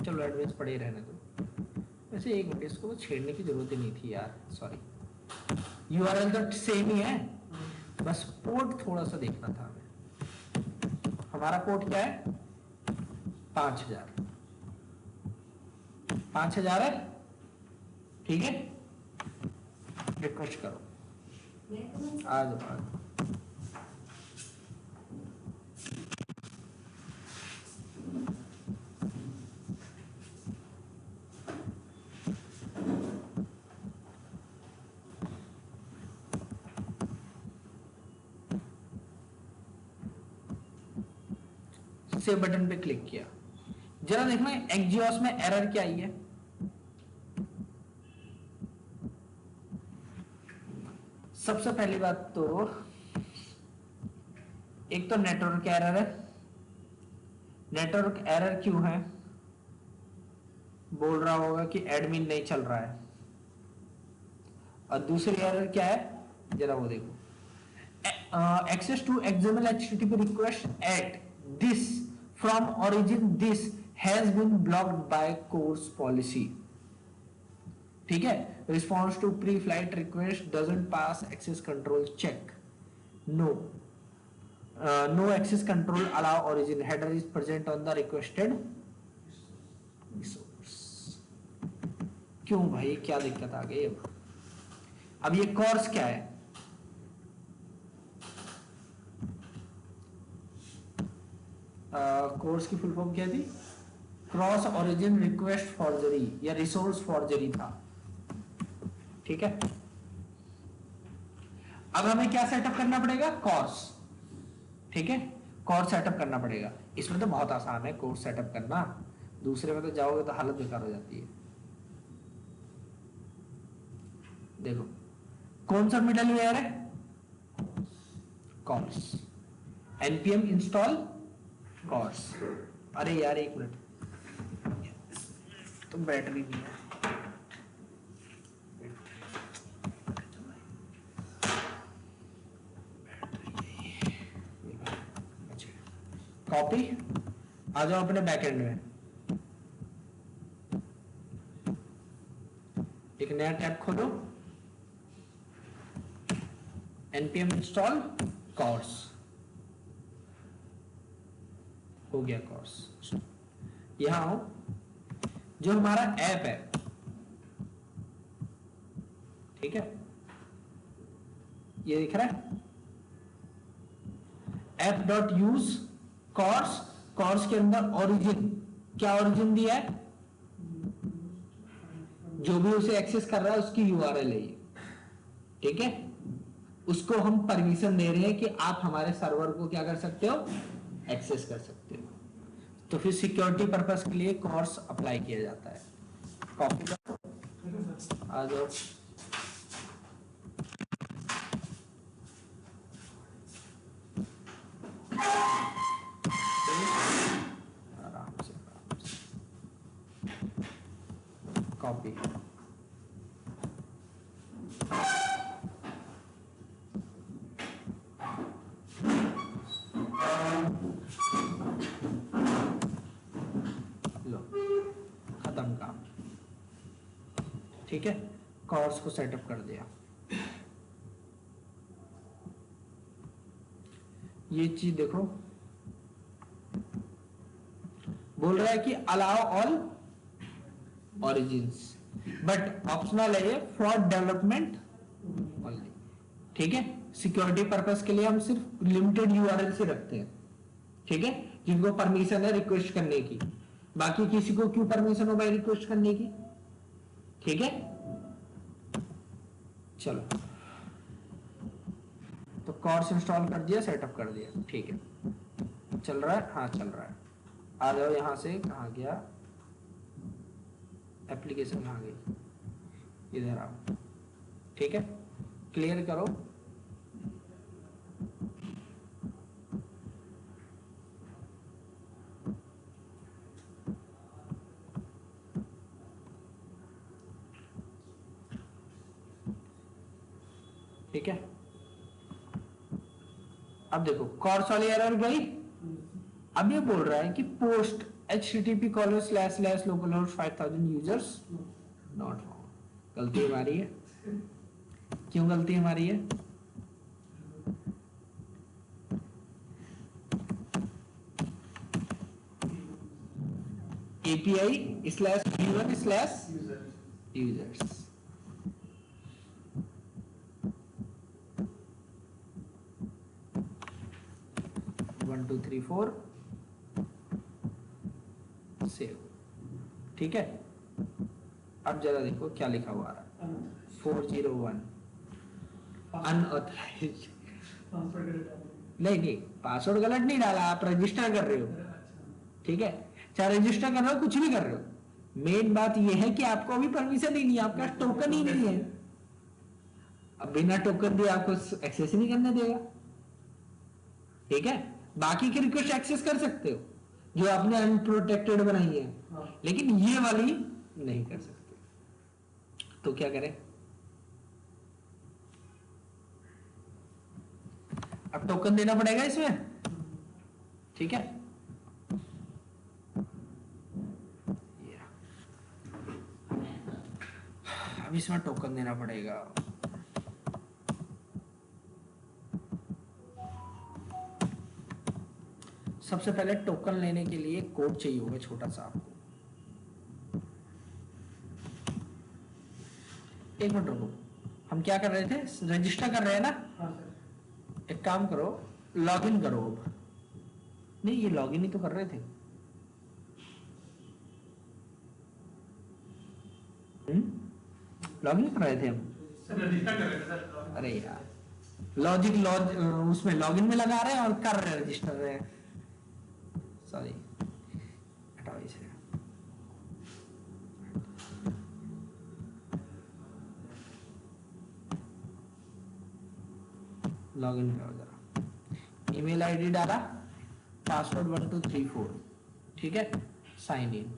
चलो एडवांस पड़े रहने दो। वैसे एक मिनट, इसको छेड़ने की जरूरत ही नहीं थी यार, सॉरी। यूआरएल तो सेम ही है, बस पोर्ट थोड़ा सा देखना था हमें। हमारा पोर्ट क्या है, 5000, 5000 है, ठीक है। रिक्वेस्ट करो, आ जाओ। सेव बटन पे क्लिक किया, जरा देखना एक्जियोस में एरर क्या आई है। सबसे पहली बात तो एक तो नेटवर्क एरर है। नेटवर्क एरर क्यों है, बोल रहा होगा कि एडमिन नहीं चल रहा है। और दूसरी एरर क्या है, जरा वो देखो, access to XML HTTP request at this from origin this has been blocked by CORS policy, ठीक है। Response to preflight request doesn't pass access control check, no no access control allow origin header is present on the requested resource. क्यों भाई, क्या दिक्कत आ गई। अब ये course क्या है, कोर्स की फुल फॉर्म क्या थी, क्रॉस ओरिजिन रिक्वेस्ट फॉर्जरी या रिसोर्स फॉर्जरी था, ठीक है। अब हमें क्या सेटअप करना पड़ेगा, कोर्स, ठीक है। कोर्स सेटअप करना पड़ेगा। इसमें तो बहुत आसान है कोर्स सेटअप करना, दूसरे में तो जाओगे तो हालत बेकार हो जाती है। देखो कौन सा मिडलवेयर है, कोर्स, npm इंस्टॉल कोर्स। अरे यार एक मिनट, तो बैटरी नहीं है, कॉपी, आ जाओ अपने बैकएंड में, एक नया टैब खोलो, npm इंस्टॉल कोर्स, हो गया कोर्स। यहां आओ, जो हमारा ऐप है, ठीक है, ये दिख रहा है, F dot use CORS, CORS के अंदर ओरिजिन, क्या ओरिजिन दिया है, जो भी उसे एक्सेस कर रहा है उसकी यूआरएल है ये, ठीक है। उसको हम परमिशन दे रहे हैं कि आप हमारे सर्वर को क्या कर सकते हो, एक्सेस कर सकते हो। तो फिर सिक्योरिटी पर्पस के लिए कॉर्स अप्लाई किया जाता है। कॉपी करो, आ जाओ। आराम से कॉपी, लो, खत्म काम, ठीक है। कॉर्स को सेटअप कर दिया। ये चीज देखो, बोल रहा है कि allow all origins, but optional है ये फॉर डेवलपमेंट ओनली, ठीक है। सिक्योरिटी पर्पस के लिए हम सिर्फ लिमिटेड यूआरएल से रखते हैं, ठीक है, जिनको परमिशन है रिक्वेस्ट करने की। बाकी किसी को क्यों परमिशन हो भाई रिक्वेस्ट करने की, ठीक है। चलो, तो कॉर्स इंस्टॉल कर दिया, सेटअप कर दिया, ठीक है। चल रहा है, हाँ चल रहा है। आ जाओ यहां से, कहा गया एप्लीकेशन, कहाँ गई, इधर आओ, ठीक है। क्लियर करो, ठीक है। अब देखो कॉर्स वाली एरर गई। अब ये बोल रहा है कि post http://localhost 5000 users not found. गलती हमारी है, क्यों गलती हमारी है, API/v1/users, 1 2 3 4 सेव, ठीक है। अब जरा देखो क्या लिखा हुआ आ रहा है, 401 अनऑथराइज्ड। नहीं, पासवर्ड गलत नहीं डाला, आप रजिस्टर कर रहे हो, ठीक है। चाहे रजिस्टर कर रहे हो, कुछ भी कर रहे हो, मेन बात यह है कि आपको अभी परमिशन ही नहीं है, आपका टोकन ही नहीं है। अब बिना टोकन दिए आपको एक्सेस ही नहीं करने देगा, ठीक है। बाकी की रिक्वेस्ट एक्सेस कर सकते हो जो आपने अनप्रोटेक्टेड बनाई है, लेकिन ये वाली नहीं कर सकते। तो क्या करें, अब टोकन देना पड़ेगा इसमें, ठीक है। अब इसमें टोकन देना पड़ेगा। सबसे पहले टोकन लेने के लिए कोड चाहिए होगा छोटा सा आपको। एक मिनट रुको, हम क्या कर रहे थे, रजिस्टर कर रहे हैं ना। एक काम करो, लॉगिन करो। अब नहीं, ये लॉगिन ही तो कर रहे थे। लॉगिन कर रहे थे हम, रजिस्टर कर रहे थे सर। अरे यार, उसमें लॉगिन में लगा रहे हैं और कर रहे हैं, रजिस्टर रहे हैं, सॉरी, हटाओ इसे। लॉगिन करो जरा, ईमेल आईडी डाला, पासवर्ड 1 2 3 4, ठीक है, साइन इन।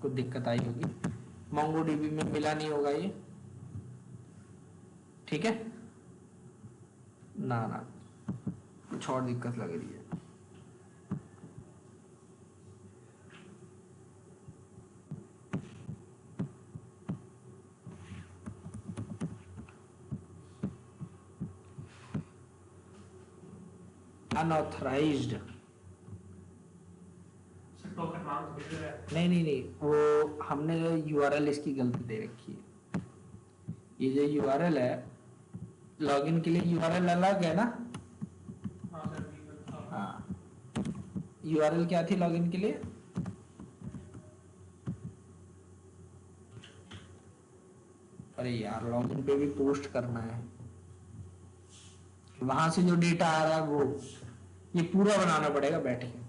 कुछ दिक्कत आई होगी, मोंगोडीबी में मिला नहीं होगा ये, ठीक है ना, कुछ और दिक्कत लग रही है। अनऑथराइज्ड, नहीं, वो हमने यूआरएल इसकी गलती दे रखी है। ये जो यूआरएल है लॉगिन के लिए यूआरएल अलग है ना? हाँ सर ठीक है। हाँ, यूआरएल क्या थी लॉगिन के लिए? अरे यार, लॉगिन पे भी पोस्ट करना है, वहां से जो डेटा आ रहा है वो ये पूरा बनाना पड़ेगा बैठ के।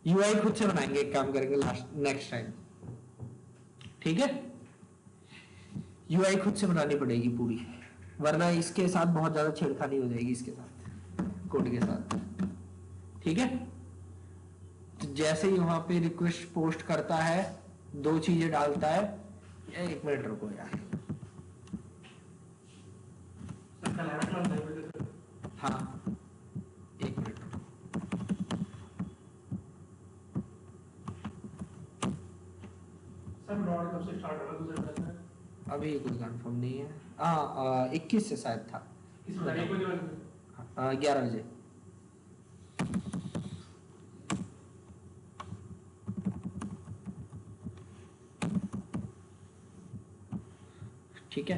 यूआई खुद से बनाएंगे, एक काम करेंगे लास्ट नेक्स्ट टाइम, ठीक है? यूआई खुद से बनानी पड़ेगी पूरी, वरना इसके साथ बहुत ज्यादा छेड़खानी हो जाएगी, इसके साथ कोड के साथ, ठीक है? तो जैसे ही वहां पे रिक्वेस्ट पोस्ट करता है, दो चीजें डालता है। एक मिनट रुको यार, सर कल 11 क्लास जाएंगे सर। हाँ एक मिनट रुको। सर ब्रॉड कब से स्टार्ट होगा दूसरा क्लास में? अभी कुछ कंफर्म नहीं है। हाँ 21 से शायद था, इस बार 1 बजे वाले 11 बजे। ठीक है,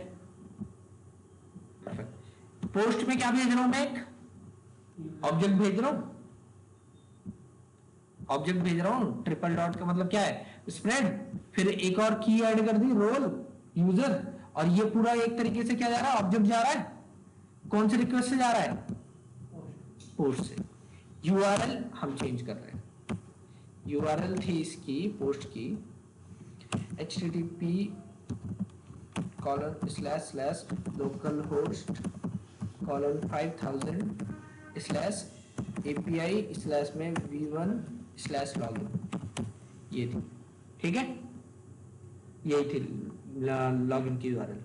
परफेक्ट। पोस्ट में क्या भेज रहा हूं मैं? एक ऑब्जेक्ट भेज रहा हूं, ऑब्जेक्ट भेज रहा हूं। ट्रिपल डॉट का मतलब क्या है? स्प्रेड। फिर एक और की ऐड कर दी, रोल यूजर, और ये पूरा एक तरीके से क्या जा रहा है? ऑब्जेक्ट जा रहा है। कौन से रिक्वेस्ट से जा रहा है? पोस्ट से। यूआरएल हम चेंज कर रहे हैं। यूआरएल थी इसकी पोस्ट की http ://:5000/API/ में v1/login, ये थी, ठीक है? यही थी लॉगिन की यूआरएल।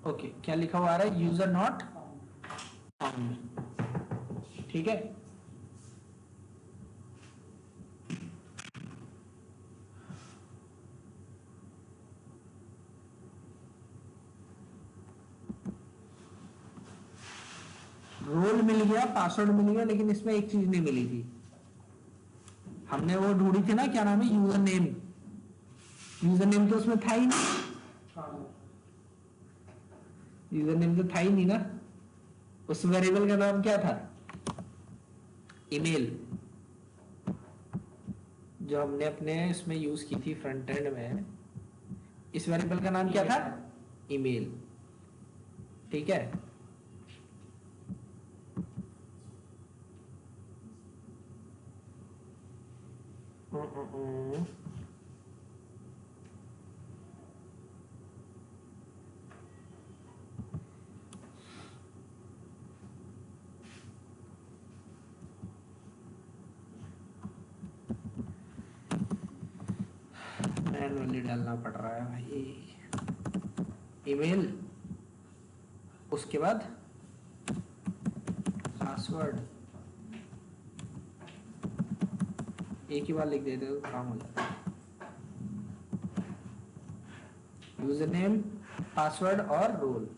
ओके, क्या लिखा हुआ आ रहा है? यूजर नॉट फाउंड, ठीक है? रोल मिल गया, पासवर्ड मिल गया, लेकिन इसमें एक चीज नहीं मिली थी। हमने वो ढूंढी थी ना, क्या नाम है? User name. यूजर नेम तो उसमें था ही नहीं, यूजर नेम तो था ही नहीं ना। उस वेरिएबल का नाम क्या था? ईमेल। जो हमने अपने इसमें यूज की थी फ्रंट एंड में, इस वेरिएबल का नाम क्या था? ईमेल, ठीक है? मैनुअली डालना पड़ रहा है भाई। ईमेल, उसके बाद पासवर्ड, एक ही बार लिख देते तो काम हो जाता है। यूजर नेम, पासवर्ड और रोल।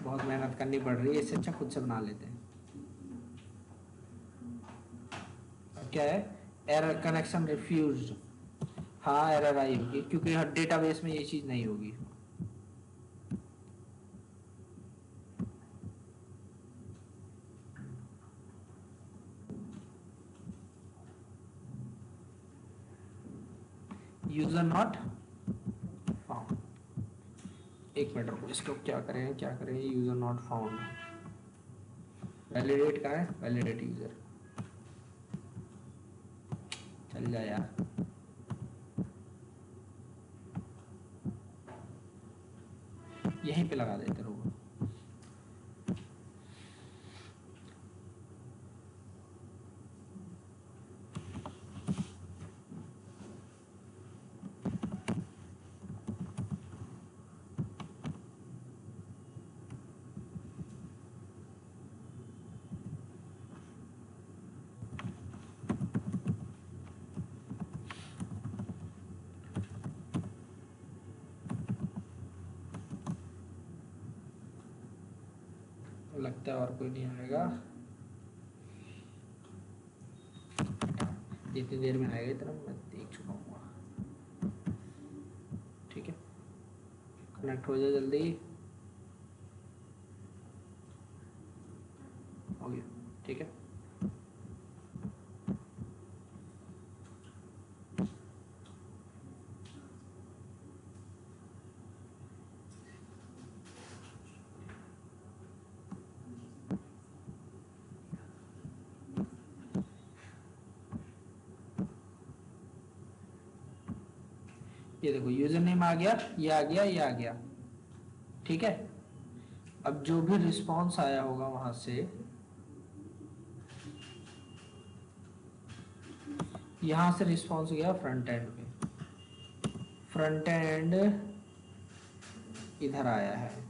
बहुत मेहनत करनी पड़ रही है, इससे अच्छा खुद से बना लेते हैं। क्या है? Error connection refused. हाँ एरर आई होगी, क्योंकि हर डेटाबेस में ये चीज नहीं होगी। User not found. एक मिनट रुको, इसको क्या करें क्या करें? यूजर नॉट फाउंड, वैलिडेट कहाँ है? वैलिडेट यूजर, चल जा यार। यहीं पे लगा देते रहो। लगता है और कोई नहीं आएगा, जितनी देर में आएगा इतना मैं देख चुका हूँ। ठीक है, कनेक्ट हो जाए जल्दी। हो गया, ठीक है। ये देखो यूजर नेम आ गया, ये आ गया, ये आ गया। ठीक है, अब जो भी रिस्पॉन्स आया होगा वहां से यहां से रिस्पॉन्स गया फ्रंट एंड पे, फ्रंट एंड इधर आया है।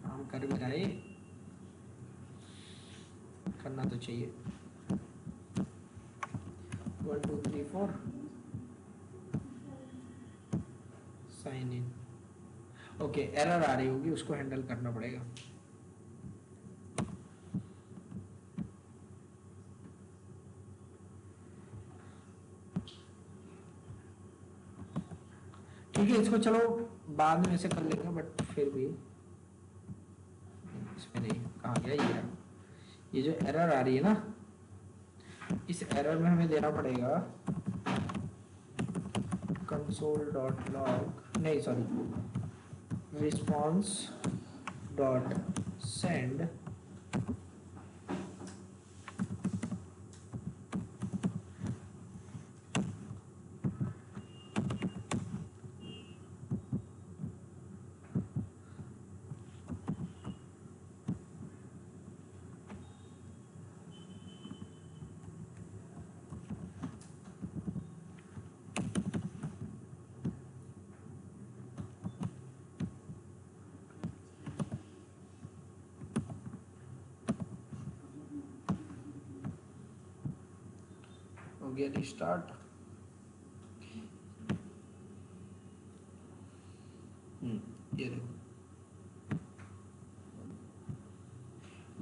काम कर भी रहा है, करना तो चाहिए। 1 2 3 4 साइन इन। ओके, एरर आ रही होगी, उसको हैंडल करना पड़ेगा। ठीक है, इसको चलो बाद में ऐसे कर लेंगे, बट फिर भी इसमें नहीं, कहाँ गया ये जो एरर आ रही है ना, इस एरर में हमें देना पड़ेगा console.log, नहीं सॉरी, response डॉट सेंड हो गया रिस्टार्ट। ये देखो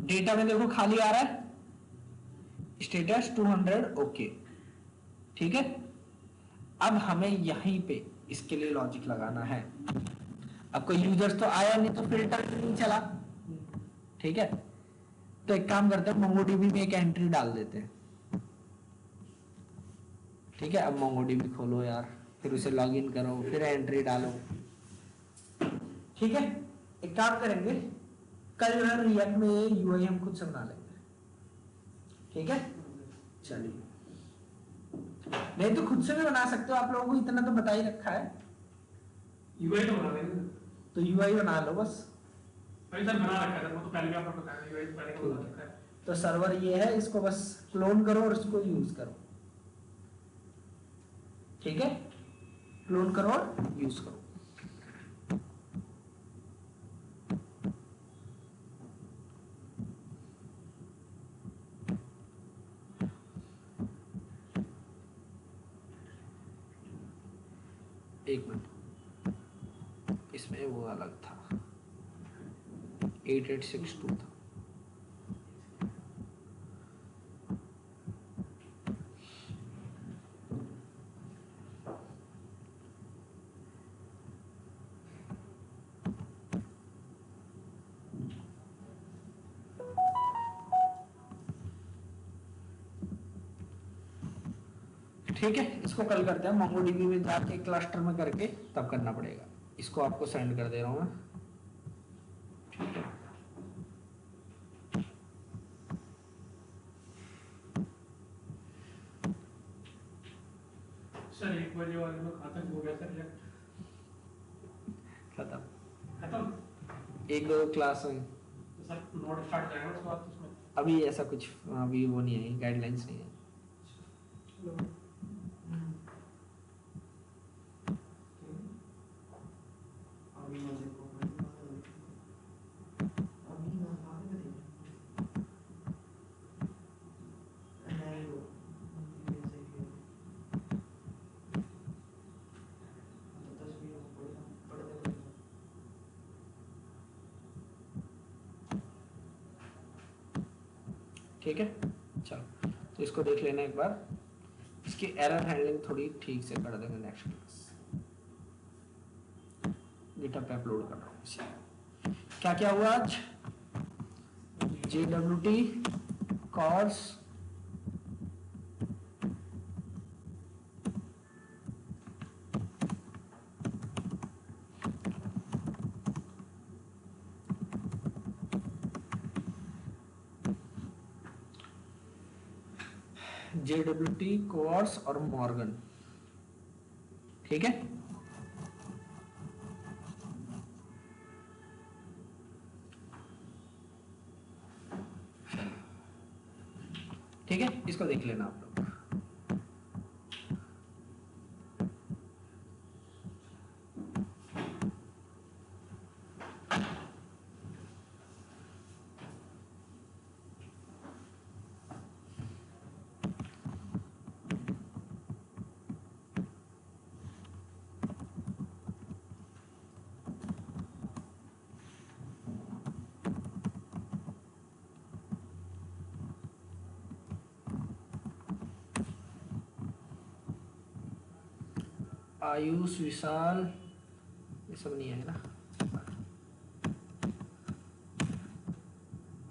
डेटा में देखो खाली आ रहा है, स्टेटस 200, ओके। ठीक है, अब हमें यहीं पे इसके लिए लॉजिक लगाना है। अब कोई यूजर्स तो आया नहीं तो फिल्टर नहीं चला। ठीक है, तो एक काम करते हैं, मोंगोडीबी में एक एंट्री डाल देते हैं। ठीक है, अब मोंगोडीबी खोलो यार, फिर उसे लॉगिन करो, फिर एंट्री डालो। ठीक है, एक काम करेंगे, कल जो है रिएक्ट में यूआई हम खुद से बना लेंगे। ठीक है, चलिए, नहीं तो खुद से भी बना सकते हो, आप लोगों को इतना तो बता ही रखा है। यूआई तो बना देंगे, तो यूआई बना लो बस। भाई सर बना रखा है, वो तो पहले भी आपको बताया, यूआई पहले का बना रखा है। तो सर्वर ये है, इसको बस क्लोन करो और इसको यूज करो। ठीक है, क्लोन करो और यूज करो। एक मिनट, इसमें वो अलग था, 8862 था। ठीक है, इसको कल करते हैं, मोंगोडीबी में जाके क्लस्टर में करके तब करना पड़ेगा। इसको आपको सेंड कर दे रहा हूं मैं। ठीक है, सर 1 बजे वाले में खत्म हो गया सर, खत्म। खत्म। एक दो क्लास में तो सर नोट स्टार्ट करेंगे उसके बाद उसमें अभी ऐसा कुछ, अभी वो नहीं है, गाइडलाइंस नहीं है। अभी ठीक है, चलो तो इसको देख लेना एक बार, इसकी एरर हैंडलिंग थोड़ी ठीक से कर देंगे नेक्स्ट क्लास। गिटहब पे अपलोड कर रहा हूँ इसे। क्या क्या हुआ आज? JWT course JWT कोर्स और मॉर्गन, ठीक है। ठीक है, इसको देख लेना आप लोग। आयुष, विशाल, ये सब नहीं है ना।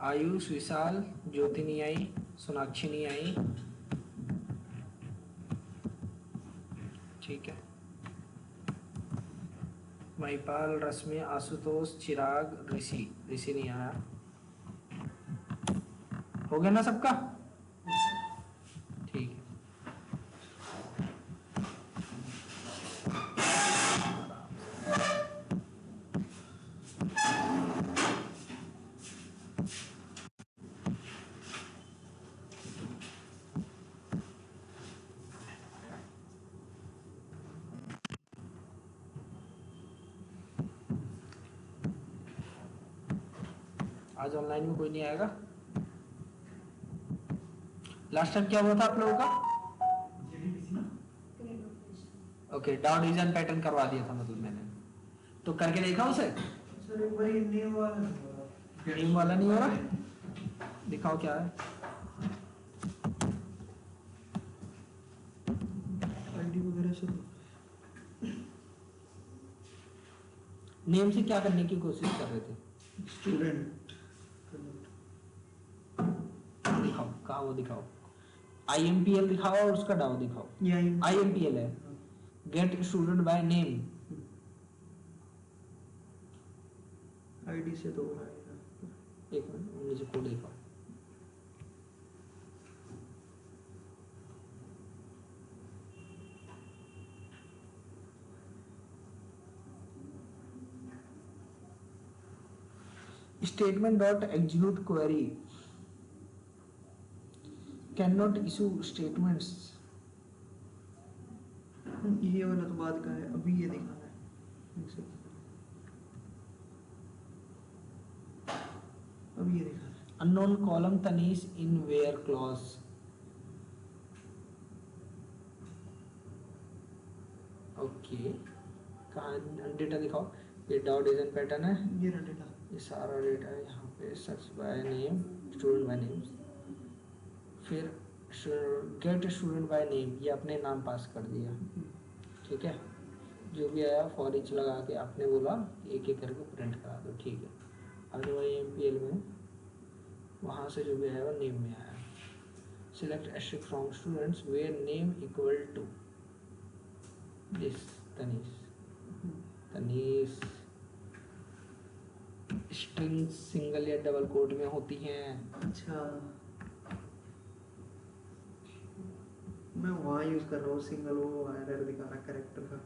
आयुष, विशाल, ज्योति नहीं आई, सोनाक्षी नहीं आई, ठीक है। महिपाल, रश्मि, आशुतोष, चिराग, ऋषि, ऋषि नहीं आया। हो गया ना सबका? ठीक है, आज ऑनलाइन में कोई नहीं आएगा। लास्ट टाइम क्या हुआ था आप लोगों का? ओके, डाउ डिवीजन पैटर्न करवा दिया था मतलब मैंने, तो करके देखा उसे? सर एक बार नेम वाला नहीं हो रहा, दिखाओ क्या है। आईडी वगैरह सब नेम से क्या करने की कोशिश कर रहे थे? स्टूडेंट दिखाओ, कहाँ वो दिखाओ। IMPL दिखाओ और उसका डाउ दिखाओ। IMPL है, get student by name. ID से तो एक मिनट, मुझे कोड दिखाओ। Statement dot execute query cannot issue statements। ये वाला तो बाद का है, अभी ये दिखाना है। अभी ये दिखाना है। unknown column Tanish in where clause। Okay, कहाँ डेटा दिखाओ। ये डाउ डिवीजन पैटर्न है, ये रहा डेटा, ये सारा डेटा है यहाँ पे। Search by name, student by name, फिर गेट स्टूडेंट बाय नेम, ये अपने नाम पास कर दिया, ठीक है। जो भी आया फॉर ईच लगा के आपने बोला एक एक करके प्रिंट करा दो, ठीक है। अब IMPL में वहाँ से जो भी आया वो नेम में आया। Select asterisk from students where name equal to this Tanish. Tanish string single या डबल कोट में होती हैं। अच्छा मैं वहाँ यूज कर रहा हूँ सिंगल, वो एरर दिखा रहा कैरेक्टर का,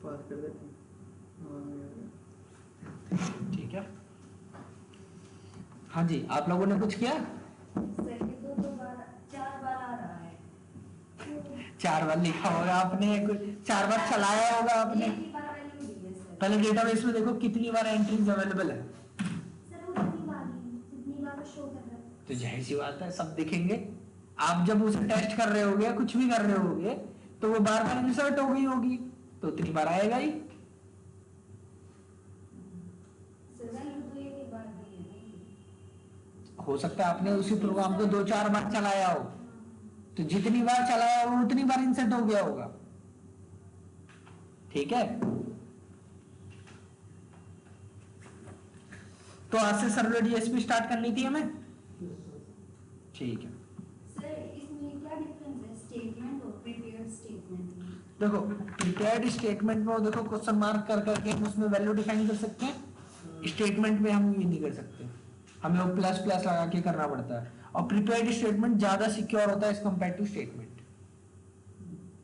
पास कर देते हैं। ठीक है, हाँ जी, आप लोगों ने कुछ किया? चार बार लिखा होगा आपने, कुछ 4 बार चलाया होगा आपने। पहले डेटाबेस में देखो कितनी बार एंट्रीज अवेलेबल है। तो जाहिर सी बात है सब दिखेंगे। आप जब उसे टेस्ट कर रहे होगे, कुछ भी कर रहे होगे, तो वो बार बार इंसर्ट हो गई होगी, तो उतनी बार आएगा ही। हो सकता है आपने उसी प्रोग्राम को 2-4 बार चलाया हो, तो जितनी बार चलाया हो उतनी बार इंसर्ट हो गया होगा। ठीक है, तो आज से सर्वलेट जेएसपी स्टार्ट करनी थी हमें। ठीक है, सर इसमें क्या डिफरेंस है स्टेटमेंट और प्रिपेयर्ड स्टेटमेंट में? देखो प्रिपेयर्ड स्टेटमेंट में देखो क्वेश्चन मार्क कर करके हम उसमें वैल्यू डिफाइन कर सकते हैं, स्टेटमेंट में हम ये नहीं कर सकते, हमें वो प्लस प्लस लगा के करना पड़ता है। और प्रिपेयर्ड स्टेटमेंट ज्यादा सिक्योर होता है एज कंपेयर टू स्टेटमेंट।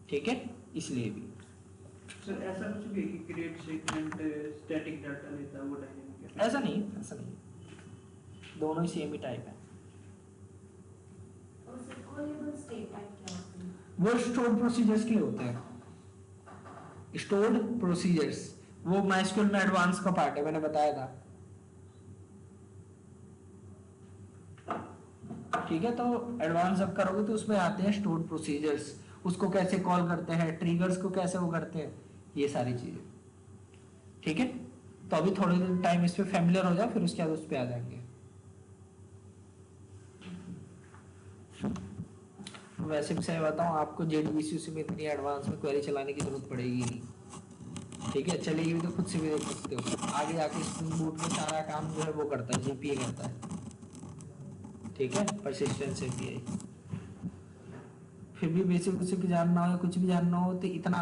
ठीक है, इसलिए भी सर ऐसा कुछ भी है कि क्रिएट स्टेटमेंट स्टैटिक डाटा लेता है वो डायनेमिक है? ऐसा नहीं, ऐसा नहीं, दोनों ही सेम ही टाइप है। और सर कॉलेबल स्टेटमेंट क्या होते हैं? वो स्टोर्ड प्रोसीजर्स के लिए होते हैं। स्टोर्ड प्रोसीजर्स वो माइस्क्यूएल में एडवांस का पार्ट है, मैंने बताया था। ठीक है, तो एडवांस जब करोगे तो उसमें आते हैं स्टोर्ड प्रोसीजर्स, उसको कैसे कॉल करते हैं, ट्रिगर्स को कैसे वो करते हैं, ये सारी चीजें। ठीक है, तो अभी थोड़े दिन टाइम इस पे फैमिलियर हो जाओ, फिर उसके बाद उस पे आ जाएंगे। वैसे भी सही बताऊं आपको, जेडीबीसी में इतनी एडवांस में क्वेरी चलाने की जरूरत पड़ेगी नहीं। ठीक है, चलेगी भी तो खुद से भी देख सकते हो, आगे आके स्प्रिंग बूट में सारा काम जो है वो करता है, जीपीए करता है। ठीक है, परसिस्टेंस एपीआई। फिर भी बेसिक जानना हो या कुछ भी जानना हो तो इतना